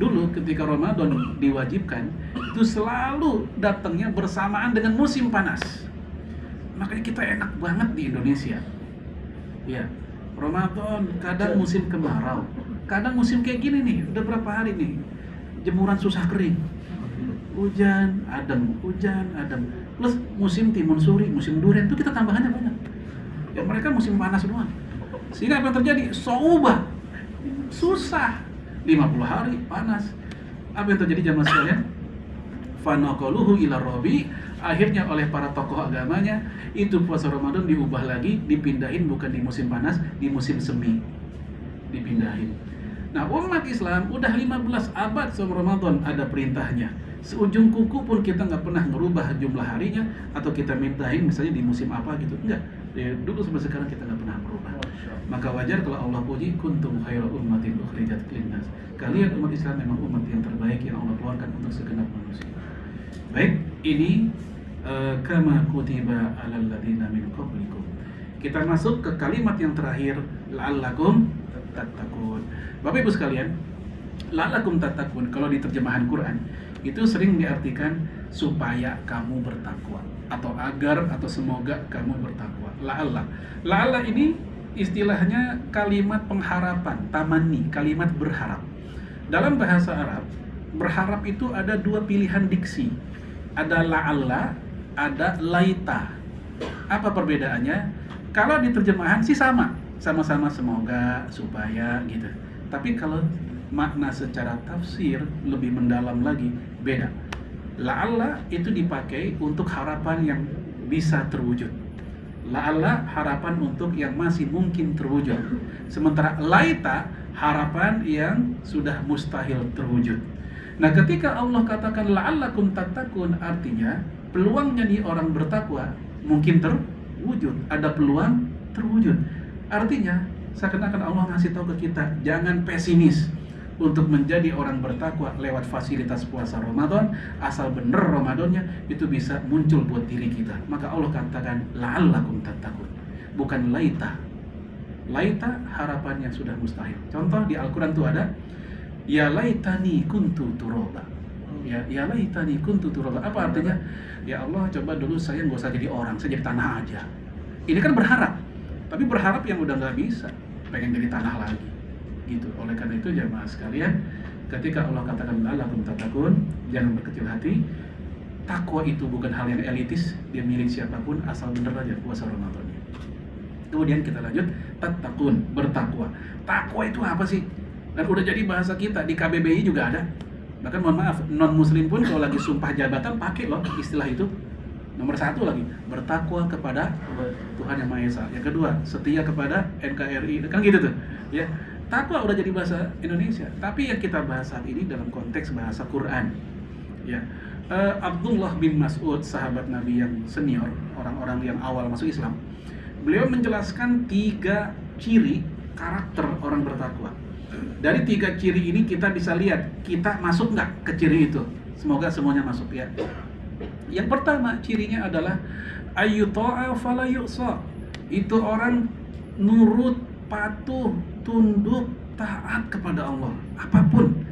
Dulu ketika Ramadan diwajibkan, itu selalu datangnya bersamaan dengan musim panas. Makanya kita enak banget di Indonesia. Ya, Ramadan kadang musim kemarau, kadang musim kayak gini nih, udah berapa hari nih, jemuran susah kering, hujan adem, plus musim timun suri, musim durian itu kita tambahannya banyak. Ya mereka musim panas doang. Sehingga apa yang terjadi? Soubah, susah. 50 hari panas. Apa yang terjadi jamaah sekalian? Fanaqaluhu ila Rabi. Akhirnya oleh para tokoh agamanya itu puasa Ramadan diubah lagi, dipindahin bukan di musim panas, di musim semi. Dipindahin. Nah, umat Islam udah 15 abad sama Ramadan ada perintahnya. Seujung kuku pun kita nggak pernah merubah jumlah harinya atau kita mintain misalnya di musim apa gitu. Enggak. Dari dulu sampai sekarang kita nggak pernah merubah. Maka wajar kalau Allah puji kuntum khairu ummatin ukhrijat linnas. Kalian umat Islam memang umat yang terbaik yang Allah keluarkan untuk segenap manusia. Baik, ini kama kutiba alal ladzina min qablikum. Kita masuk ke kalimat yang terakhir, la'allakum tattaqun. Bapak Ibu sekalian, la'allakum tattaqun kalau di terjemahan Quran itu sering diartikan supaya kamu bertakwa atau agar atau semoga kamu bertakwa. La'alla ini istilahnya kalimat pengharapan, tamanni, kalimat berharap. Dalam bahasa Arab, berharap itu ada dua pilihan diksi. Ada la'alla, ada laita. Apa perbedaannya? Kalau di terjemahan sih sama-sama semoga, supaya gitu. Tapi kalau makna secara tafsir lebih mendalam lagi beda. La'alla itu dipakai untuk harapan yang bisa terwujud. La'alla harapan untuk yang masih mungkin terwujud. Sementara laita harapan yang sudah mustahil terwujud. Nah, ketika Allah katakan la'allakum tattaqun, artinya peluangnya di orang bertakwa mungkin terwujud, ada peluang terwujud. Artinya seakan-akan Allah ngasih tahu ke kita, jangan pesimis untuk menjadi orang bertakwa lewat fasilitas puasa Ramadan. Asal bener Ramadannya itu bisa muncul buat diri kita. Maka Allah katakan la'allakum tattaqun, bukan laita. Laita harapan yang sudah mustahil. Contoh di Al-Quran itu ada ya laitani kuntu turaba. Ya laitani kuntu turaba. Apa artinya? Ya Allah, coba dulu saya nggak usah jadi orang, saya jadi tanah aja. Ini kan berharap. Tapi berharap yang udah nggak bisa, pengen jadi tanah lagi, gitu. Oleh karena itu jamaah sekalian, ketika Allah katakan la'allakum tattaqun, jangan berkecil hati. Takwa itu bukan hal yang elitis, dia milik siapapun asal bener aja puasa Ramadannya. Kemudian kita lanjut, tattaqun, bertakwa. Takwa itu apa sih? Dan udah jadi bahasa kita, di KBBI juga ada. Bahkan mohon maaf, non muslim pun kalau lagi sumpah jabatan pakai loh istilah itu. Nomor 1 lagi, bertakwa kepada Tuhan Yang Maha Esa. Yang kedua, setia kepada NKRI, kan gitu tuh. Ya, takwa udah jadi bahasa Indonesia. Tapi yang kita bahas saat ini dalam konteks bahasa Quran. Ya, Abdullah bin Mas'ud, sahabat Nabi yang senior, orang-orang yang awal masuk Islam. Beliau menjelaskan 3 ciri karakter orang bertakwa. Dari 3 ciri ini kita bisa lihat kita masuk nggak ke ciri itu. Semoga semuanya masuk ya. Yang pertama cirinya adalah ayyuta'a fala yu'sa. Itu orang nurut, patuh, tunduk, taat kepada Allah. Apapun,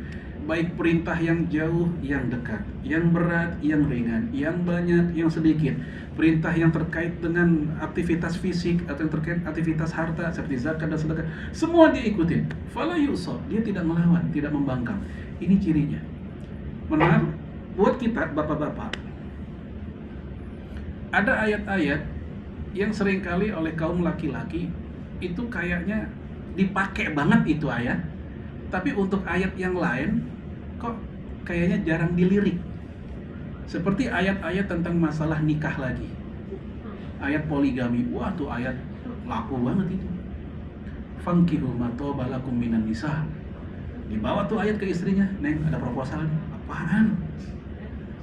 baik perintah yang jauh, yang dekat, yang berat, yang ringan, yang banyak, yang sedikit. Perintah yang terkait dengan aktivitas fisik atau yang terkait aktivitas harta seperti zakat dan sedekah, semua dia ikutin. Fala yu'sa, dia tidak melawan, tidak membangkang. Ini cirinya. Maaf, buat kita bapak-bapak, ada ayat-ayat yang seringkali oleh kaum laki-laki itu kayaknya dipakai banget itu ayat, tapi untuk ayat yang lain kok kayaknya jarang dilirik. Seperti ayat-ayat tentang masalah nikah lagi, ayat poligami, wah tuh ayat laku banget itu. Fankihu ma taba lakum minan nisa. Dibawa tuh ayat ke istrinya, "Neng, ada proposal nih." Apaan?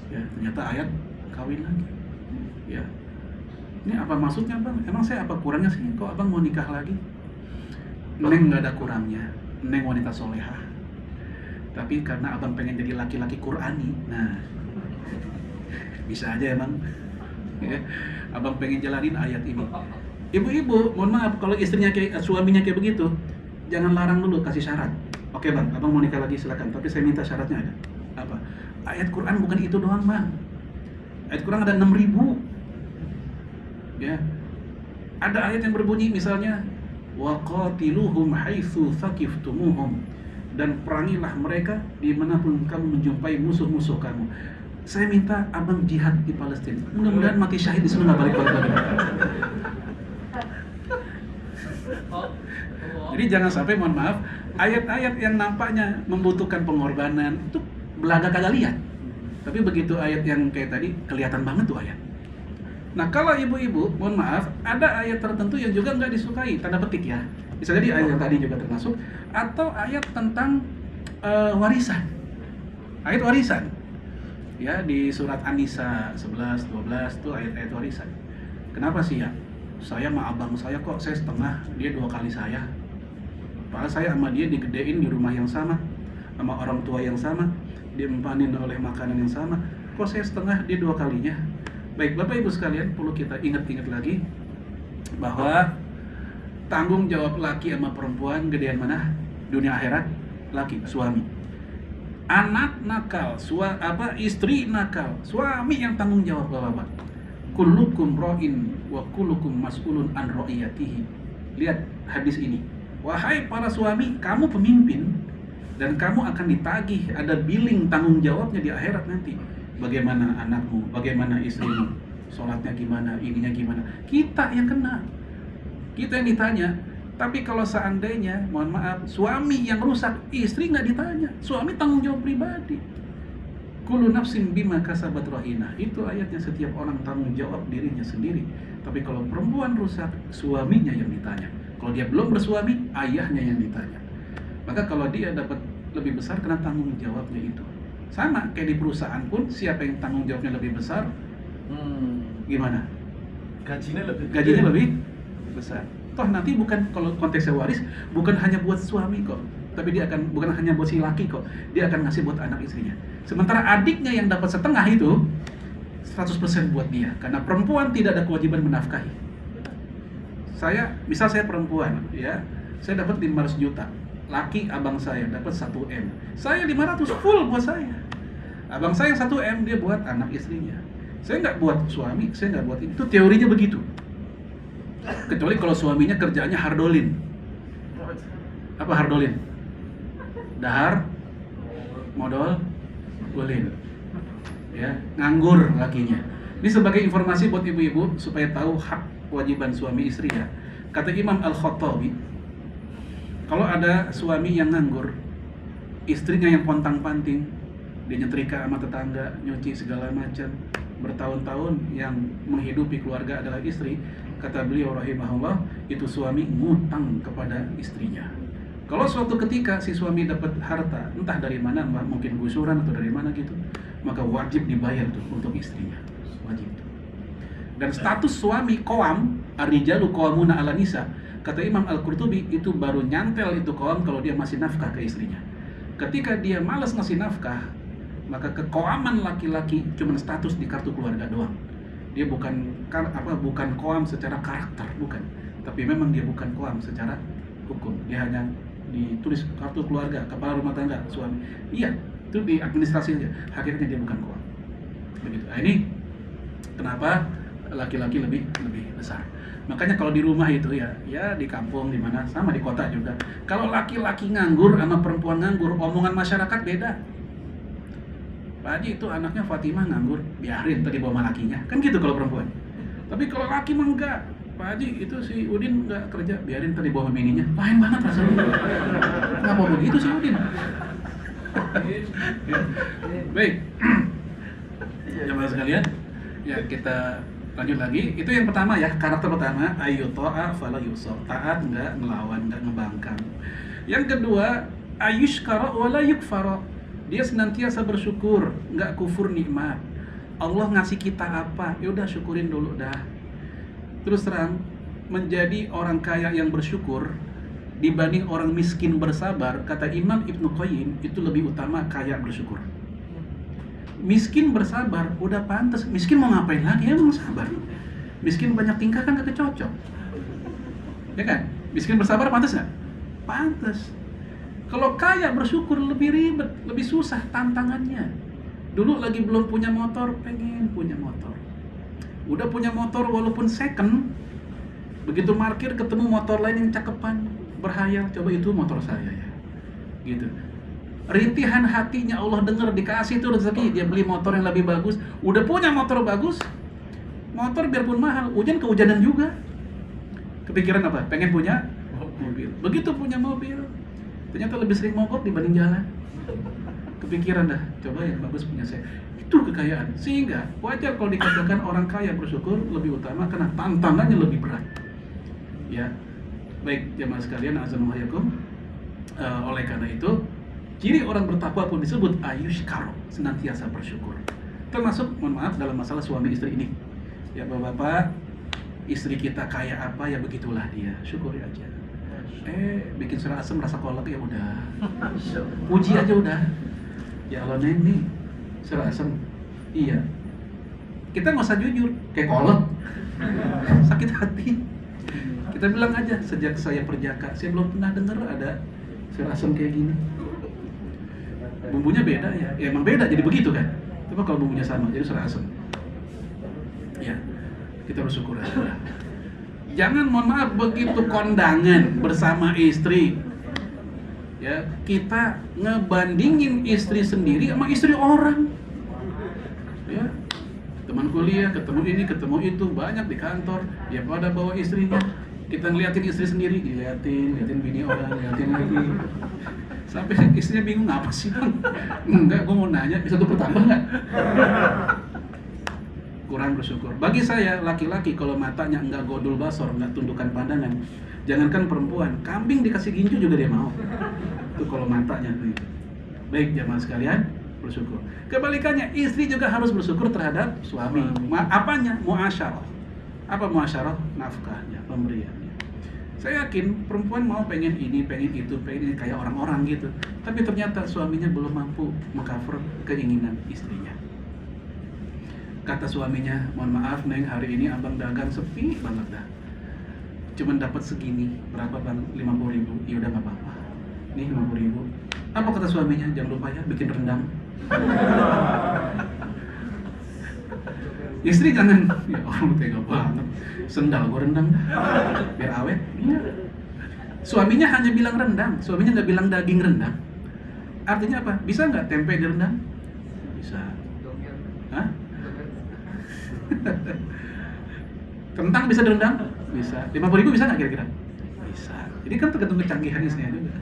Ya, ternyata ayat kawin lagi. Ya, ini apa maksudnya bang? Emang saya apa kurangnya sih? Kok abang mau nikah lagi? Neng nggak ada kurangnya, Neng wanita solehah. Tapi karena abang pengen jadi laki-laki Qurani, nah bisa aja emang. Ya, abang pengen jalanin ayat ini. Ibu-ibu, mohon maaf kalau istrinya kayak suaminya kayak begitu, jangan larang dulu, kasih syarat. Oke bang, abang mau nikah lagi silakan, tapi saya minta syaratnya ada. Apa? Ayat Quran bukan itu doang bang. Ayat Quran ada 6.000. Ya, ada ayat yang berbunyi misalnya waqatiluhum haitsu thaqiftumuhum, dan perangilah mereka dimanapun kamu menjumpai musuh-musuh kamu. Saya minta abang jihad di Palestina, mudah-mudahan mati syahid di sana, balik-balik lagi. Jadi jangan sampai, mohon maaf, ayat-ayat yang nampaknya membutuhkan pengorbanan itu belaga kagak lihat, tapi begitu ayat yang kayak tadi kelihatan banget tuh ayat. Nah kalau ibu-ibu, mohon maaf, ada ayat tertentu yang juga nggak disukai, tanda petik ya. Bisa jadi ayat yang tadi juga termasuk, atau ayat tentang warisan. Ayat warisan. Ya, di surat An-Nisa 11, 12 itu ayat-ayat warisan. Kenapa sih ya? Saya sama abang saya kok, saya setengah, dia 2 kali saya. Padahal saya sama dia digedein di rumah yang sama, sama orang tua yang sama, diempanin oleh makanan yang sama. Kok saya setengah, dia 2 kalinya? Baik, Bapak Ibu sekalian, perlu kita ingat-ingat lagi bahwa tanggung jawab laki sama perempuan gedean mana? Dunia akhirat, laki, suami. Anak nakal, istri nakal, suami yang tanggung jawab, Bapak. Kullukum ra'in wa kullukum mas'ulun an ra'iyatihi. Lihat hadis ini. Wahai para suami, kamu pemimpin dan kamu akan ditagih, ada billing tanggung jawabnya di akhirat nanti. Bagaimana anakmu, bagaimana istrimu, sholatnya gimana, ininya gimana. Kita yang kena, kita yang ditanya. Tapi kalau seandainya, mohon maaf, suami yang rusak, istri nggak ditanya. Suami tanggung jawab pribadi. Kullu nafsin bima kasabat rahina. Itu ayatnya, setiap orang tanggung jawab dirinya sendiri. Tapi kalau perempuan rusak, suaminya yang ditanya. Kalau dia belum bersuami, ayahnya yang ditanya. Maka kalau dia dapat lebih besar, kena tanggung jawabnya itu. Sama kayak di perusahaan pun, siapa yang tanggung jawabnya lebih besar, gimana? Gajinya lebih besar. Toh nanti bukan, kalau konteksnya waris, bukan hanya buat suami kok, tapi dia akan, bukan hanya buat si laki kok, dia akan ngasih buat anak istrinya. Sementara adiknya yang dapat setengah itu 100% buat dia, karena perempuan tidak ada kewajiban menafkahi. Misal saya perempuan, ya, saya dapat 500 juta. Laki abang saya dapat 1 M. Saya 500 full buat saya. Abang saya 1 M dia buat anak istrinya. Saya nggak buat suami, saya nggak buat itu. Teorinya begitu. Kecuali kalau suaminya kerjaannya hardolin. Apa hardolin? Dahar, modal, ulin. Ya, nganggur lakinya. Ini sebagai informasi buat ibu-ibu supaya tahu hak kewajiban suami istri ya. Kata Imam Al-Khattabi, kalau ada suami yang nganggur, istrinya yang pontang-panting, dia nyetrika sama tetangga, nyuci segala macam, bertahun-tahun yang menghidupi keluarga adalah istri, kata beliau rahimahullah, itu suami ngutang kepada istrinya. Kalau suatu ketika si suami dapat harta, entah dari mana, mungkin gusuran atau dari mana gitu, maka wajib dibayar tuh untuk istrinya, wajib. Dan status suami qawam, ar-rijalu qawamuna 'ala nisa, kata Imam Al-Qurtubi, itu baru nyantel itu qawam kalau dia masih nafkah ke istrinya. Ketika dia malas ngasih nafkah, maka keqawaman laki-laki cuma status di kartu keluarga doang. Dia bukan qawam secara karakter, bukan. Tapi memang dia bukan qawam secara hukum. Dia hanya ditulis kartu keluarga, kepala rumah tangga, suami. Iya, itu di administrasi aja. Hakikatnya dia bukan qawam. Begitu. Nah, ini kenapa laki-laki lebih besar. Makanya kalau di rumah itu ya di kampung di mana, sama di kota juga. Kalau laki-laki nganggur sama perempuan nganggur, omongan masyarakat beda. Pak Haji itu anaknya Fatimah nganggur, biarin tadi bawa lakinya. Kan gitu kalau perempuan. Tapi kalau laki mah enggak. Pak Haji itu si Udin enggak kerja, biarin tadi bawa bininya. Lain banget rasanya. Kenapa begitu si Udin? Baik. Jemaah sekalian, ya kita lanjut lagi. Itu yang pertama ya, karakter pertama, ayu ta'a fala yusar. Taat, enggak ngelawan, enggak ngebangkang. Yang kedua, ayushkara wala yukfara. Dia senantiasa bersyukur, enggak kufur nikmat. Allah ngasih kita apa, ya udah syukurin dulu dah. Terus terang, menjadi orang kaya yang bersyukur dibanding orang miskin bersabar, kata Imam Ibnu Qayyim, itu lebih utama kaya bersyukur. Miskin bersabar, udah pantas. Miskin mau ngapain lagi, emang sabar. Miskin banyak tingkah kan gak cocok. Ya kan? Miskin bersabar pantas gak? Pantas. Kalau kaya bersyukur lebih ribet, lebih susah tantangannya. Dulu lagi belum punya motor, pengen punya motor. Udah punya motor walaupun second, begitu parkir ketemu motor lain yang cakepan, berhayal, coba itu motor saya ya. Gitu. Rintihan hatinya Allah dengar, dikasih tuh rezeki, dia beli motor yang lebih bagus. Udah punya motor bagus, motor biarpun mahal, hujan kehujanan juga. Kepikiran apa? Pengen punya mobil. Begitu punya mobil, ternyata lebih sering mogok dibanding jalan. Kepikiran dah, coba yang bagus punya saya. Itu kekayaan. Sehingga wajar kalau dikatakan orang kaya bersyukur lebih utama karena tantangannya lebih berat. Ya, baik jemaah sekalian, azzanullahiyakum. Oleh karena itu, ciri orang bertakwa pun disebut ayushkaro, senantiasa bersyukur. Termasuk, mohon maaf, dalam masalah suami istri ini. Ya bapak-bapak, istri kita kaya apa ya begitulah dia, syukuri aja. Bikin surat asem rasa kolak ya udah, puji aja udah. Ya Allah Neng nih, surat asem, iya. Kita nggak usah jujur, kayak kolak, sakit hati. Kita bilang aja, sejak saya perjaka, saya belum pernah dengar ada surat asem kayak gini. Bumbunya beda ya, emang beda jadi begitu kan. Coba kalau bumbunya sama jadi serasa asam. Ya, kita bersyukur aja. Jangan, mohon maaf, begitu kondangan bersama istri, ya kita ngebandingin istri sendiri sama istri orang. Ya, teman kuliah ketemu ini ketemu itu banyak di kantor, ya pada bawa istrinya. Kita ngeliatin istri sendiri, liatin bini orang, liatin lagi. Sampai istrinya bingung, apa sih bang? Enggak, gue mau nanya, bisa tuh bertambah nggak? Kurang bersyukur. Bagi saya, laki-laki kalau matanya enggak godul basor, enggak tundukan pandangan, jangankan perempuan, kambing dikasih ginju juga dia mau. Itu kalau matanya. Baik jamaah sekalian, bersyukur. Kebalikannya, istri juga harus bersyukur terhadap suami. Apanya? Muasyarah. Apa muasyarah? Nafkahnya, pemberiannya. Saya yakin perempuan mau pengen ini, pengen itu, pengen ini kayak orang-orang gitu. Tapi ternyata suaminya belum mampu meng-cover keinginan istrinya. Kata suaminya, mohon maaf Neng, hari ini abang dagang sepi banget dah. Cuman dapat segini, berapa bang? 50.000. Ya udah nggak apa-apa. Nih 50.000. Apa kata suaminya? Jangan lupa ya bikin rendang. Istri jangan, ya Allah tega banget, sendal gue rendang biar awet. Suaminya hanya bilang rendang, suaminya nggak bilang daging rendang. Artinya apa? Bisa nggak tempe direndang? Bisa. Hah? Kentang bisa direndang? Bisa. 50.000 bisa nggak kira-kira? Bisa. Jadi kan tergantung kecanggihan istrinya juga.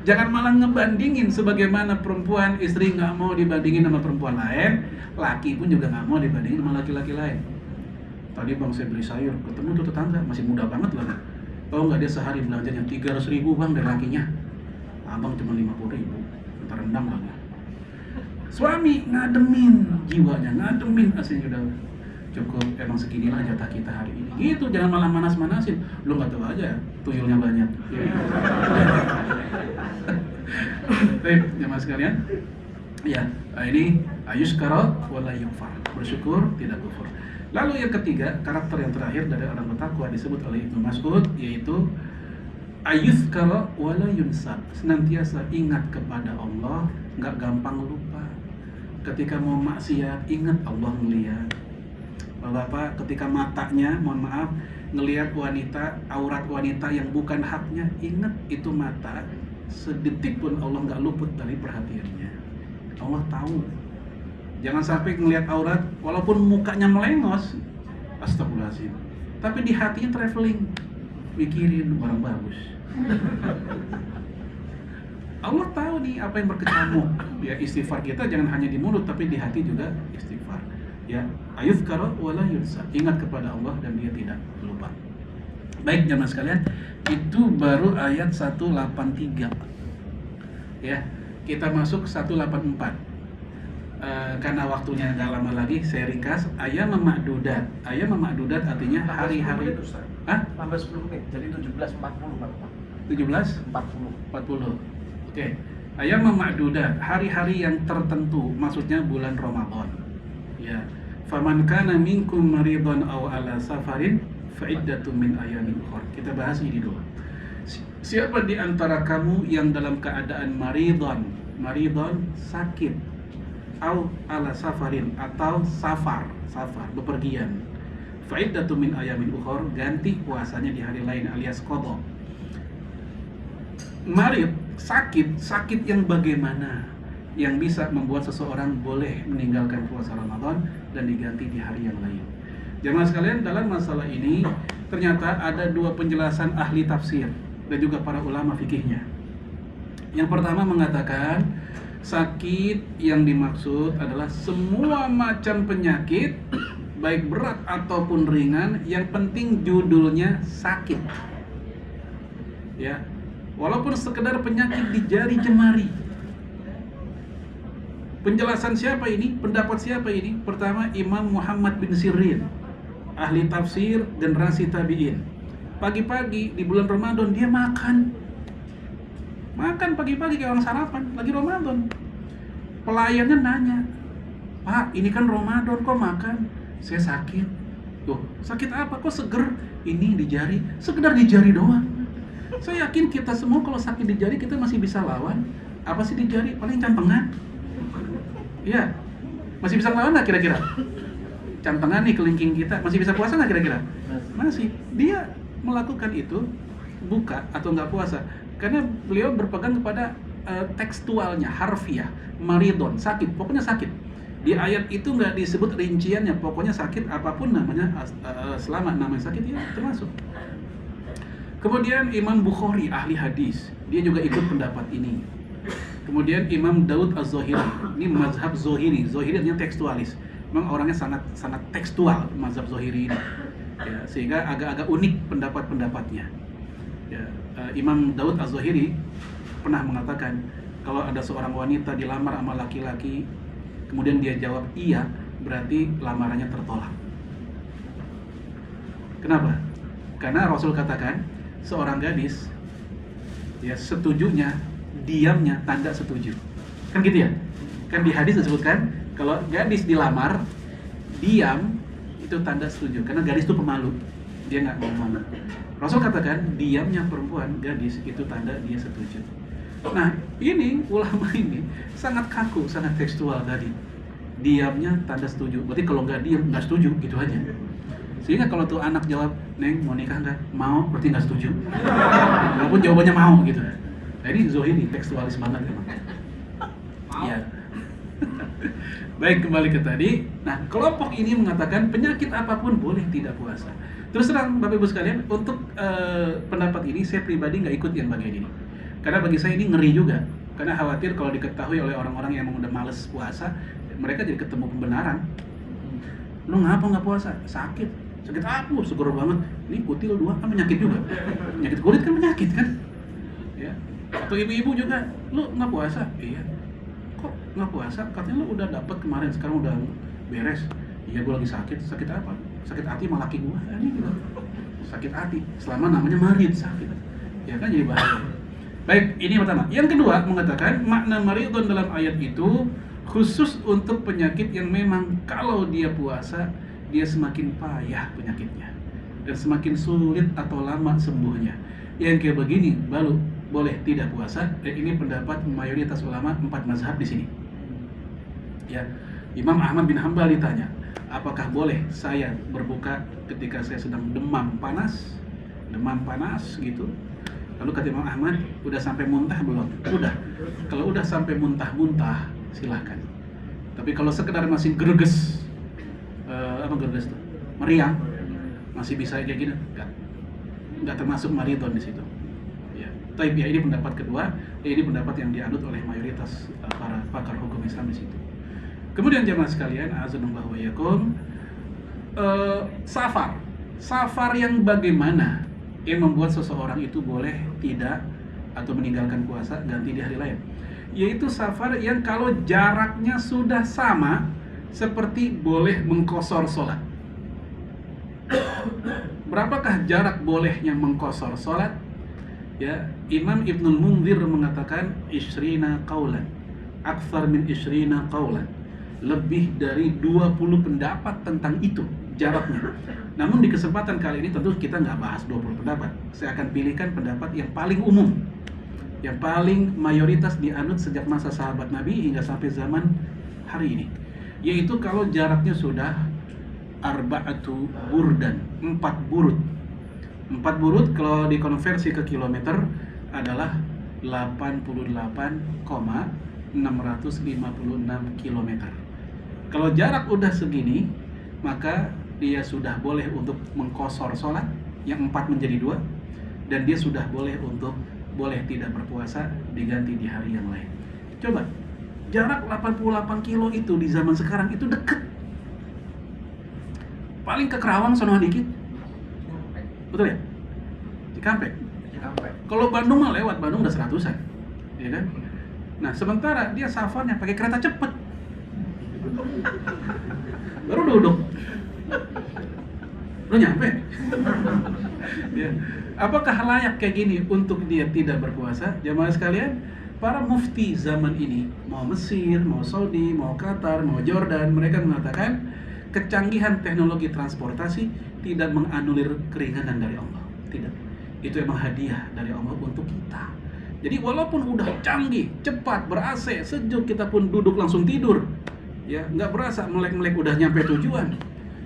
Jangan malah ngebandingin, sebagaimana perempuan istri nggak mau dibandingin sama perempuan lain, laki pun juga nggak mau dibandingin sama laki-laki lain. Tadi bang saya beli sayur, ketemu tuh tetangga masih muda banget lah. Tahu nggak dia sehari belanjanya 300.000 bang dari lakinya, abang cuma 50.000, ntar rendang bang. Suami ngademin jiwanya, ngademin aslinya udah cukup, emang seginilah jatah kita hari ini. Gitu, jangan malah manas-manasin. Lu nggak tahu aja, tuyulnya banyak. Baik, jemaah sekalian. Ya, ini ayuskara wala yukfar. Bersyukur tidak kufur. Lalu yang ketiga, karakter yang terakhir dari orang bertakwa disebut oleh Ibnu Mas'ud, yaitu ayuskara wala yunsab. Senantiasa ingat kepada Allah, nggak gampang lupa. Ketika mau maksiat, ingat Allah melihat. Bapak, ketika matanya, mohon maaf, ngelihat wanita, aurat wanita yang bukan haknya, ingat itu mata, sedetik pun Allah nggak luput dari perhatiannya. Allah tahu. Jangan sampai ngelihat aurat, walaupun mukanya melengos, astagfirullahaladzim, tapi di hatinya traveling, mikirin barang bagus. Allah tahu nih apa yang berkecamuk. Ya, istighfar kita jangan hanya di mulut, tapi di hati juga istighfar. Ya, ayuzkara wala yunsa, ingat kepada Allah dan dia tidak lupa. Baik jemaah sekalian, itu baru ayat 183. Ya, kita masuk 184. Karena waktunya nggak lama lagi, saya ringkas. Ayam ma'dudat. Ayam ma'dudat artinya hari-hari. Hah? Tambah 10 menit, jadi 17.40 Bapak. 17:40. Oke. Ayam ma'dudat, hari-hari yang tertentu, maksudnya bulan Ramadan. Ya, faman kana minkum maridan aw ala safarin fa iddatun min ayamin ukhra. Kita bahas ini dulu. Siapa di antara kamu yang dalam keadaan maridan sakit, aw ala safarin atau safar bepergian, fa iddatun min ayamin ukhra, ganti puasanya di hari lain alias qadha. Marid, sakit yang bagaimana yang bisa membuat seseorang boleh meninggalkan puasa Ramadan dan diganti di hari yang lain. Jemaah sekalian, dalam masalah ini ternyata ada dua penjelasan ahli tafsir dan juga para ulama fikihnya. Yang pertama mengatakan sakit yang dimaksud adalah semua macam penyakit, baik berat ataupun ringan, yang penting judulnya sakit. Ya, walaupun sekedar penyakit di jari jemari. Penjelasan siapa ini? Pendapat siapa ini? Pertama, Imam Muhammad bin Sirin, ahli tafsir generasi tabi'in. Pagi-pagi di bulan Ramadan dia makan pagi-pagi kayak orang sarapan, lagi Ramadan. Pelayannya nanya, "Pak, ini kan Ramadan kok makan?" "Saya sakit." "Tuh, sakit apa? Kok seger?" "Ini di jari." "Sekedar di jari doang." Saya yakin kita semua kalau sakit di jari kita masih bisa lawan. Apa sih di jari? Paling campengan. Iya, masih bisa lawan nggak kira-kira? Campengan nih kelingking kita, masih bisa puasa nggak kira-kira? Masih. Dia melakukan itu buka atau nggak puasa karena beliau berpegang kepada tekstualnya, harfiah, maridon, sakit, pokoknya sakit. Di ayat itu nggak disebut rinciannya, pokoknya sakit apapun namanya, selama namanya sakit ya termasuk. Kemudian Imam Bukhari, ahli hadis, dia juga ikut pendapat ini. Kemudian Imam Daud Az-Zahiri, ini mazhab Zohiri. Zohiri artinya tekstualis. Memang orangnya sangat tekstual mazhab Zohiri ini. Ya, sehingga agak-agak unik pendapat-pendapatnya. Ya, Imam Daud Az-Zahiri pernah mengatakan kalau ada seorang wanita dilamar sama laki-laki, kemudian dia jawab iya, berarti lamarannya tertolak. Kenapa? Karena Rasul katakan seorang gadis, ya setujunya, diamnya tanda setuju. Kan gitu ya? Kan di hadis disebutkan kalau gadis dilamar, diam itu tanda setuju. Karena gadis itu pemalu, dia nggak ngomong. Rasul katakan diamnya perempuan, gadis itu tanda dia setuju. Nah ini ulama ini sangat kaku, sangat tekstual tadi. diamnya tanda setuju. Berarti kalau nggak diam nggak setuju, gitu aja. Sehingga kalau tuh anak jawab, Neng mau nikah nggak? Mau, berarti nggak setuju. Walaupun jawabannya mau gitu. Nah ini zohiri, tekstualis banget emang. Iya. Baik, kembali ke tadi. Nah, kelompok ini mengatakan penyakit apapun boleh tidak puasa. Terus terang Bapak Ibu sekalian, untuk pendapat ini saya pribadi nggak ikut yang bagian ini. Karena bagi saya ini ngeri juga. Karena khawatir kalau diketahui oleh orang-orang yang emang udah males puasa, mereka jadi ketemu pembenaran. Lu ngapa nggak puasa? Sakit. Sakit apa? Seger banget. Ini kutil 2 kan penyakit juga. Penyakit kulit kan penyakit kan? Ya. Atau ibu-ibu juga, lu nggak puasa? Iya. Kok nggak puasa? Katanya lu udah dapat kemarin, sekarang udah beres. Iya, gue lagi sakit. Sakit apa? Sakit hati sama laki gue. Ini juga sakit hati. Selama namanya marid sakit. Ya kan jadi bahaya. Baik, ini pertama. Yang kedua mengatakan makna maridun dalam ayat itu khusus untuk penyakit yang memang kalau dia puasa dia semakin payah penyakitnya dan semakin sulit atau lama sembuhnya. Yang kayak begini baru boleh tidak puasa. Dan ini pendapat mayoritas ulama 4 mazhab di sini. Ya, Imam Ahmad bin Hanbal ditanya, apakah boleh saya berbuka ketika saya sedang demam panas gitu? Lalu kata Imam Ahmad, udah sampai muntah belum? Udah. Kalau udah sampai muntah-muntah, silahkan. Tapi kalau sekedar masih greges, apa greges tuh? Meriang, masih bisa kayak gini? Enggak termasuk maridon di situ. Ya. Tapi ya ini pendapat kedua, ini pendapat yang dianut oleh mayoritas para pakar hukum Islam di situ. Kemudian jemaah sekalian, azanullah wa yakum, safar yang bagaimana yang membuat seseorang itu boleh tidak atau meninggalkan puasa ganti di hari lain, yaitu safar yang kalau jaraknya sudah sama seperti boleh mengqashar sholat. Berapakah jarak bolehnya mengqashar sholat? Ya, Imam Ibnul Munzir mengatakan isyrina qaulan, aktsar min isyrina qaulan, lebih dari 20 pendapat tentang itu jaraknya. Namun di kesempatan kali ini tentu kita nggak bahas 20 pendapat. Saya akan pilihkan pendapat yang paling umum, yang paling mayoritas dianut sejak masa sahabat Nabi hingga sampai zaman hari ini, yaitu kalau jaraknya sudah arba'atu burdan, 4 burud. 4 burud kalau dikonversi ke kilometer adalah 88,656 kilometer. Kalau jarak udah segini, maka dia sudah boleh untuk mengqashar sholat yang 4 menjadi 2, dan dia sudah boleh untuk boleh tidak berpuasa diganti di hari yang lain. Coba, jarak 88 kilo itu di zaman sekarang itu deket. Paling ke Kerawang sono dikit. Betul ya? Cikampek. Kalau Bandung mah lewat, Bandung udah 100-an. Ya kan? Nah, sementara dia safarnya pakai kereta cepet. Baru duduk. Lo nyampe. Ya. Apakah layak kayak gini untuk dia tidak berpuasa? Jamaah sekalian, para mufti zaman ini, mau Mesir, mau Saudi, mau Qatar, mau Jordan, mereka mengatakan kecanggihan teknologi transportasi tidak menganulir keringanan dari Allah. Tidak. Itu emang hadiah dari Allah untuk kita. Jadi walaupun udah canggih, cepat, ber-AC, sejuk, kita pun duduk langsung tidur. Ya, nggak berasa melek-melek udah nyampe tujuan.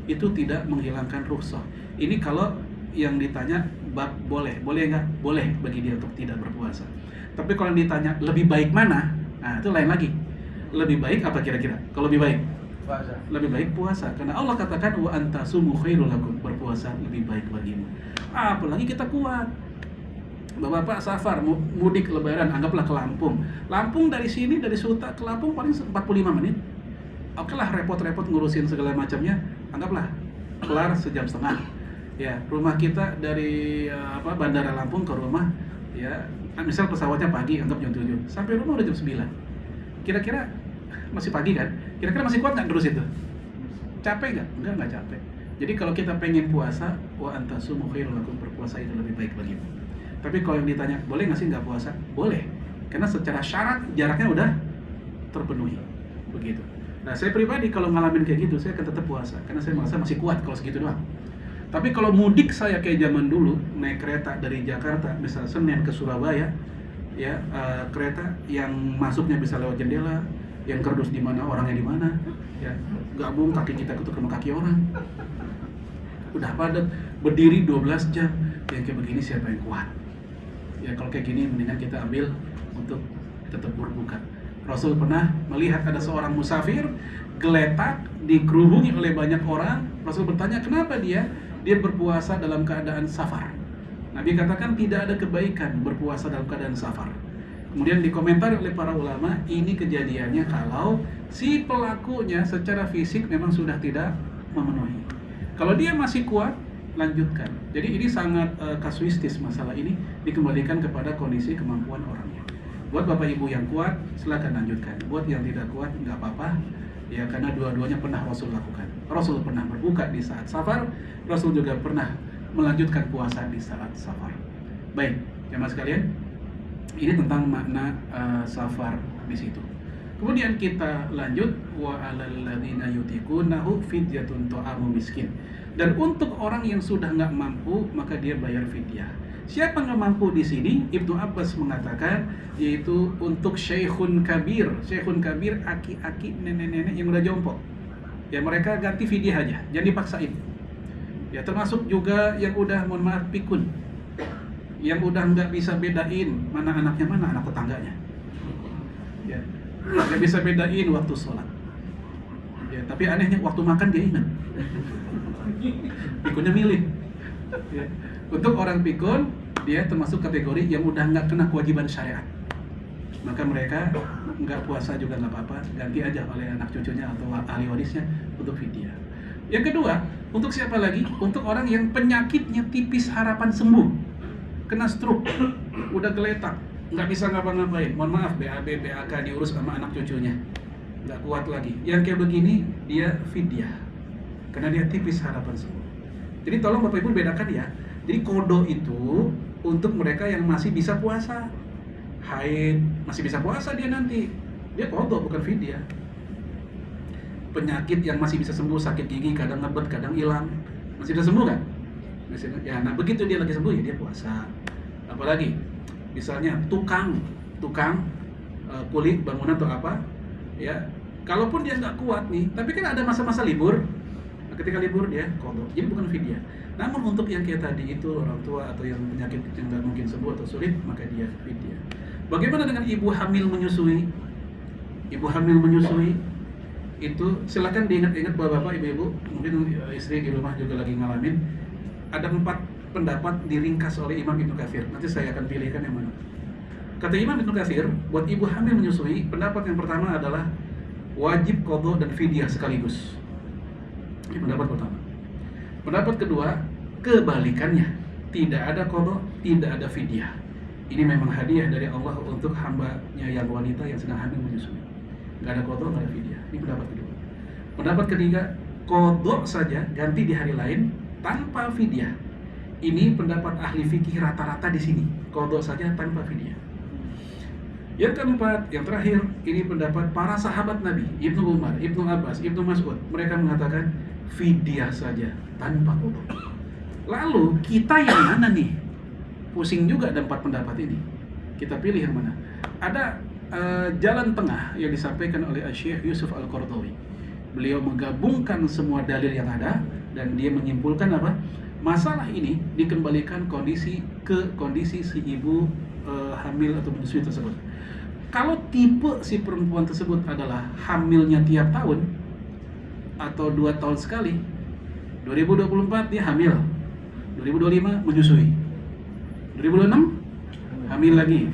Itu tidak menghilangkan rukhsah. Ini kalau yang ditanya bab boleh nggak? Boleh bagi dia untuk tidak berpuasa. Tapi kalau yang ditanya lebih baik mana? Nah, itu lain lagi. Lebih baik apa kira-kira? Kalau lebih baik? Puasa. Lebih baik puasa, karena Allah katakan wa antasumu khairul lakum, berpuasa lebih baik bagimu. Apalagi kita kuat. Bapak safar mudik lebaran, anggaplah ke Lampung. Lampung dari sini, dari Suta ke Lampung paling 45 menit. Oke lah, repot-repot ngurusin segala macamnya, anggaplah kelar sejam setengah. Ya, rumah kita dari Bandara Lampung ke rumah, ya, misal pesawatnya pagi, anggap jam 7, sampai rumah udah jam 9. Kira-kira masih pagi kan? Kira-kira masih kuat nggak terus itu? Capek nggak? Nggak capek. Jadi kalau kita pengen puasa, wa antasumu khairul lakum, berpuasa itu lebih baik bagimu. Tapi kalau yang ditanya, boleh nggak sih nggak puasa? Boleh, karena secara syarat jaraknya udah terpenuhi. Begitu. Nah, saya pribadi kalau ngalamin kayak gitu, saya akan tetap puasa, karena saya merasa masih kuat kalau segitu doang. Tapi kalau mudik saya kayak zaman dulu, naik kereta dari Jakarta, misal Senen ke Surabaya, ya kereta yang masuknya bisa lewat jendela, yang kerdus di mana, orangnya di mana, ya gabung kaki kita ketemu kaki orang, udah padat, berdiri 12 jam, yang kayak begini siapa yang kuat? Ya kalau kayak gini mendingan kita ambil untuk tetap berbuka. Rasul pernah melihat ada seorang musafir geletak dikerubungi oleh banyak orang. Rasul bertanya kenapa dia berpuasa dalam keadaan safar. Nabi katakan tidak ada kebaikan berpuasa dalam keadaan safar. Kemudian dikomentari oleh para ulama, ini kejadiannya kalau si pelakunya secara fisik memang sudah tidak memenuhi. Kalau dia masih kuat, lanjutkan. Jadi ini sangat kasuistis masalah ini, dikembalikan kepada kondisi kemampuan orangnya. Buat bapak ibu yang kuat, silakan lanjutkan. Buat yang tidak kuat, nggak apa-apa. Ya karena dua-duanya pernah Rasul lakukan. Rasul pernah berbuka di saat safar, Rasul juga pernah melanjutkan puasa di saat safar. Baik, jemaah sekalian, ini tentang makna safar di situ. Kemudian kita lanjut, wa 'alal ladzina yutiqunahu fidyatun ta'amu miskin. Dan untuk orang yang sudah nggak mampu, maka dia bayar fidyah. Siapa nggak mampu di sini? Ibnu Abbas mengatakan, yaitu untuk syekhun kabir. Syekhun kabir, aki-aki, nenek-nenek yang udah jompo. Ya mereka ganti fidyah aja, jangan dipaksain. Ya termasuk juga yang udah, mohon maaf, pikun, yang udah nggak bisa bedain mana anaknya mana anak tetangganya. Ya, nggak bisa bedain waktu sholat. Ya, tapi anehnya waktu makan dia ingat. Pikunnya milih. Ya. Untuk orang pikun, dia termasuk kategori yang udah nggak kena kewajiban syariat. Maka mereka nggak puasa juga nggak apa-apa, ganti aja oleh anak cucunya atau ahli warisnya untuk fidyah. Yang kedua, untuk siapa lagi? Untuk orang yang penyakitnya tipis harapan sembuh, kena stroke, udah geletak, nggak bisa ngapa-ngapain. Mohon maaf, BAB, BAK diurus sama anak cucunya, nggak kuat lagi. Yang kayak begini, dia fidyah, karena dia tipis harapan sembuh. Jadi tolong Bapak Ibu bedakan ya. Jadi qada itu untuk mereka yang masih bisa puasa, haid, masih bisa puasa dia nanti, dia qada bukan fidyah. Penyakit yang masih bisa sembuh, sakit gigi kadang ngebet kadang hilang, masih bisa sembuh kan? Ya, nah begitu dia lagi sembuh ya dia puasa. Apalagi misalnya tukang kulit bangunan atau apa, ya kalaupun dia nggak kuat nih, tapi kan ada masa-masa libur. Ketika libur dia qada, jadi bukan fidyah. Namun untuk yang kayak tadi itu orang tua atau yang penyakit yang nggak mungkin sembuh atau sulit, maka dia fidyah. Bagaimana dengan ibu hamil menyusui? Ibu hamil menyusui itu silakan diingat-ingat bapak-bapak, ibu-ibu, mungkin istri di rumah juga lagi ngalamin. Ada 4 pendapat diringkas oleh Imam Ibnu Katsir. Nanti saya akan pilihkan yang mana. Kata Imam Ibnu Katsir, buat ibu hamil menyusui, pendapat yang pertama adalah wajib qada dan fidyah sekaligus. Ini pendapat pertama. Pendapat kedua, kebalikannya, tidak ada qada, tidak ada fidyah. Ini memang hadiah dari Allah untuk hambanya yang wanita yang sedang hamil menyusui. Nggak ada qada, nggak ada fidyah. Ini pendapat kedua. Pendapat ketiga, qada saja, ganti di hari lain tanpa fidyah. Ini pendapat ahli fikih rata-rata di sini, qada saja tanpa fidyah. Yang keempat, yang terakhir, ini pendapat para sahabat Nabi, Ibnu Umar, Ibnu Abbas, Ibnu Mas'ud. Mereka mengatakan fidyah saja tanpa qada. Lalu kita yang mana nih? Pusing juga ada 4 pendapat ini. Kita pilih yang mana? Ada jalan tengah yang disampaikan oleh Syekh Yusuf Al-Qaradawi. Beliau menggabungkan semua dalil yang ada dan dia menyimpulkan apa? Masalah ini dikembalikan ke kondisi si ibu hamil atau menyusui tersebut. Kalau tipe si perempuan tersebut adalah hamilnya tiap tahun atau 2 tahun sekali, 2024 dia hamil, 2025 menyusui, 2026 hamil lagi,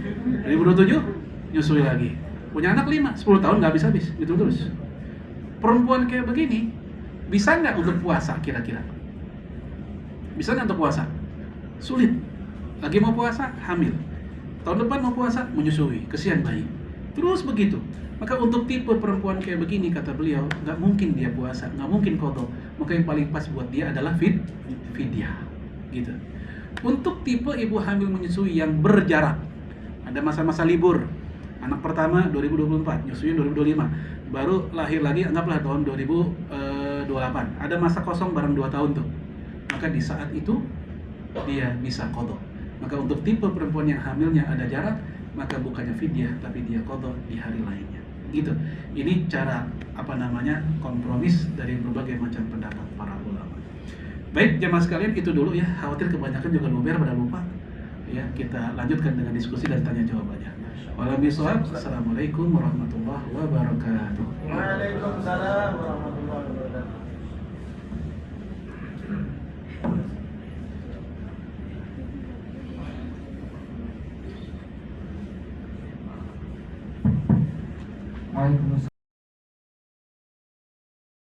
2027 nyusui lagi, punya anak 5, 10 tahun nggak habis-habis, gitu terus. Perempuan kayak begini bisa nggak untuk puasa kira-kira? Bisa nggak untuk puasa? Sulit. Lagi mau puasa, hamil. Tahun depan mau puasa, menyusui, kesian bayi. Terus begitu. Maka untuk tipe perempuan kayak begini, kata beliau, nggak mungkin dia puasa, nggak mungkin qada. Maka yang paling pas buat dia adalah fidyah. Gitu. Untuk tipe ibu hamil menyusui yang berjarak, ada masa-masa libur. Anak pertama 2024, nyusuin 2025. Baru lahir lagi, anggaplah tahun 2028. Ada masa kosong bareng 2 tahun tuh. Maka di saat itu dia bisa qada. Maka untuk tipe perempuan yang hamilnya ada jarak, maka bukannya fidyah tapi dia qada di hari lainnya. gitu. Ini cara kompromis dari berbagai macam pendapat para ulama. Baik jamaah sekalian, itu dulu ya, khawatir kebanyakan juga luber pada lupa ya. Kita lanjutkan dengan diskusi dan tanya jawabannya. Wallahi shawab. Assalamualaikum warahmatullahi wabarakatuh. Waalaikumsalam warahmatullahi wabarakatuh. Waalaikumsalam.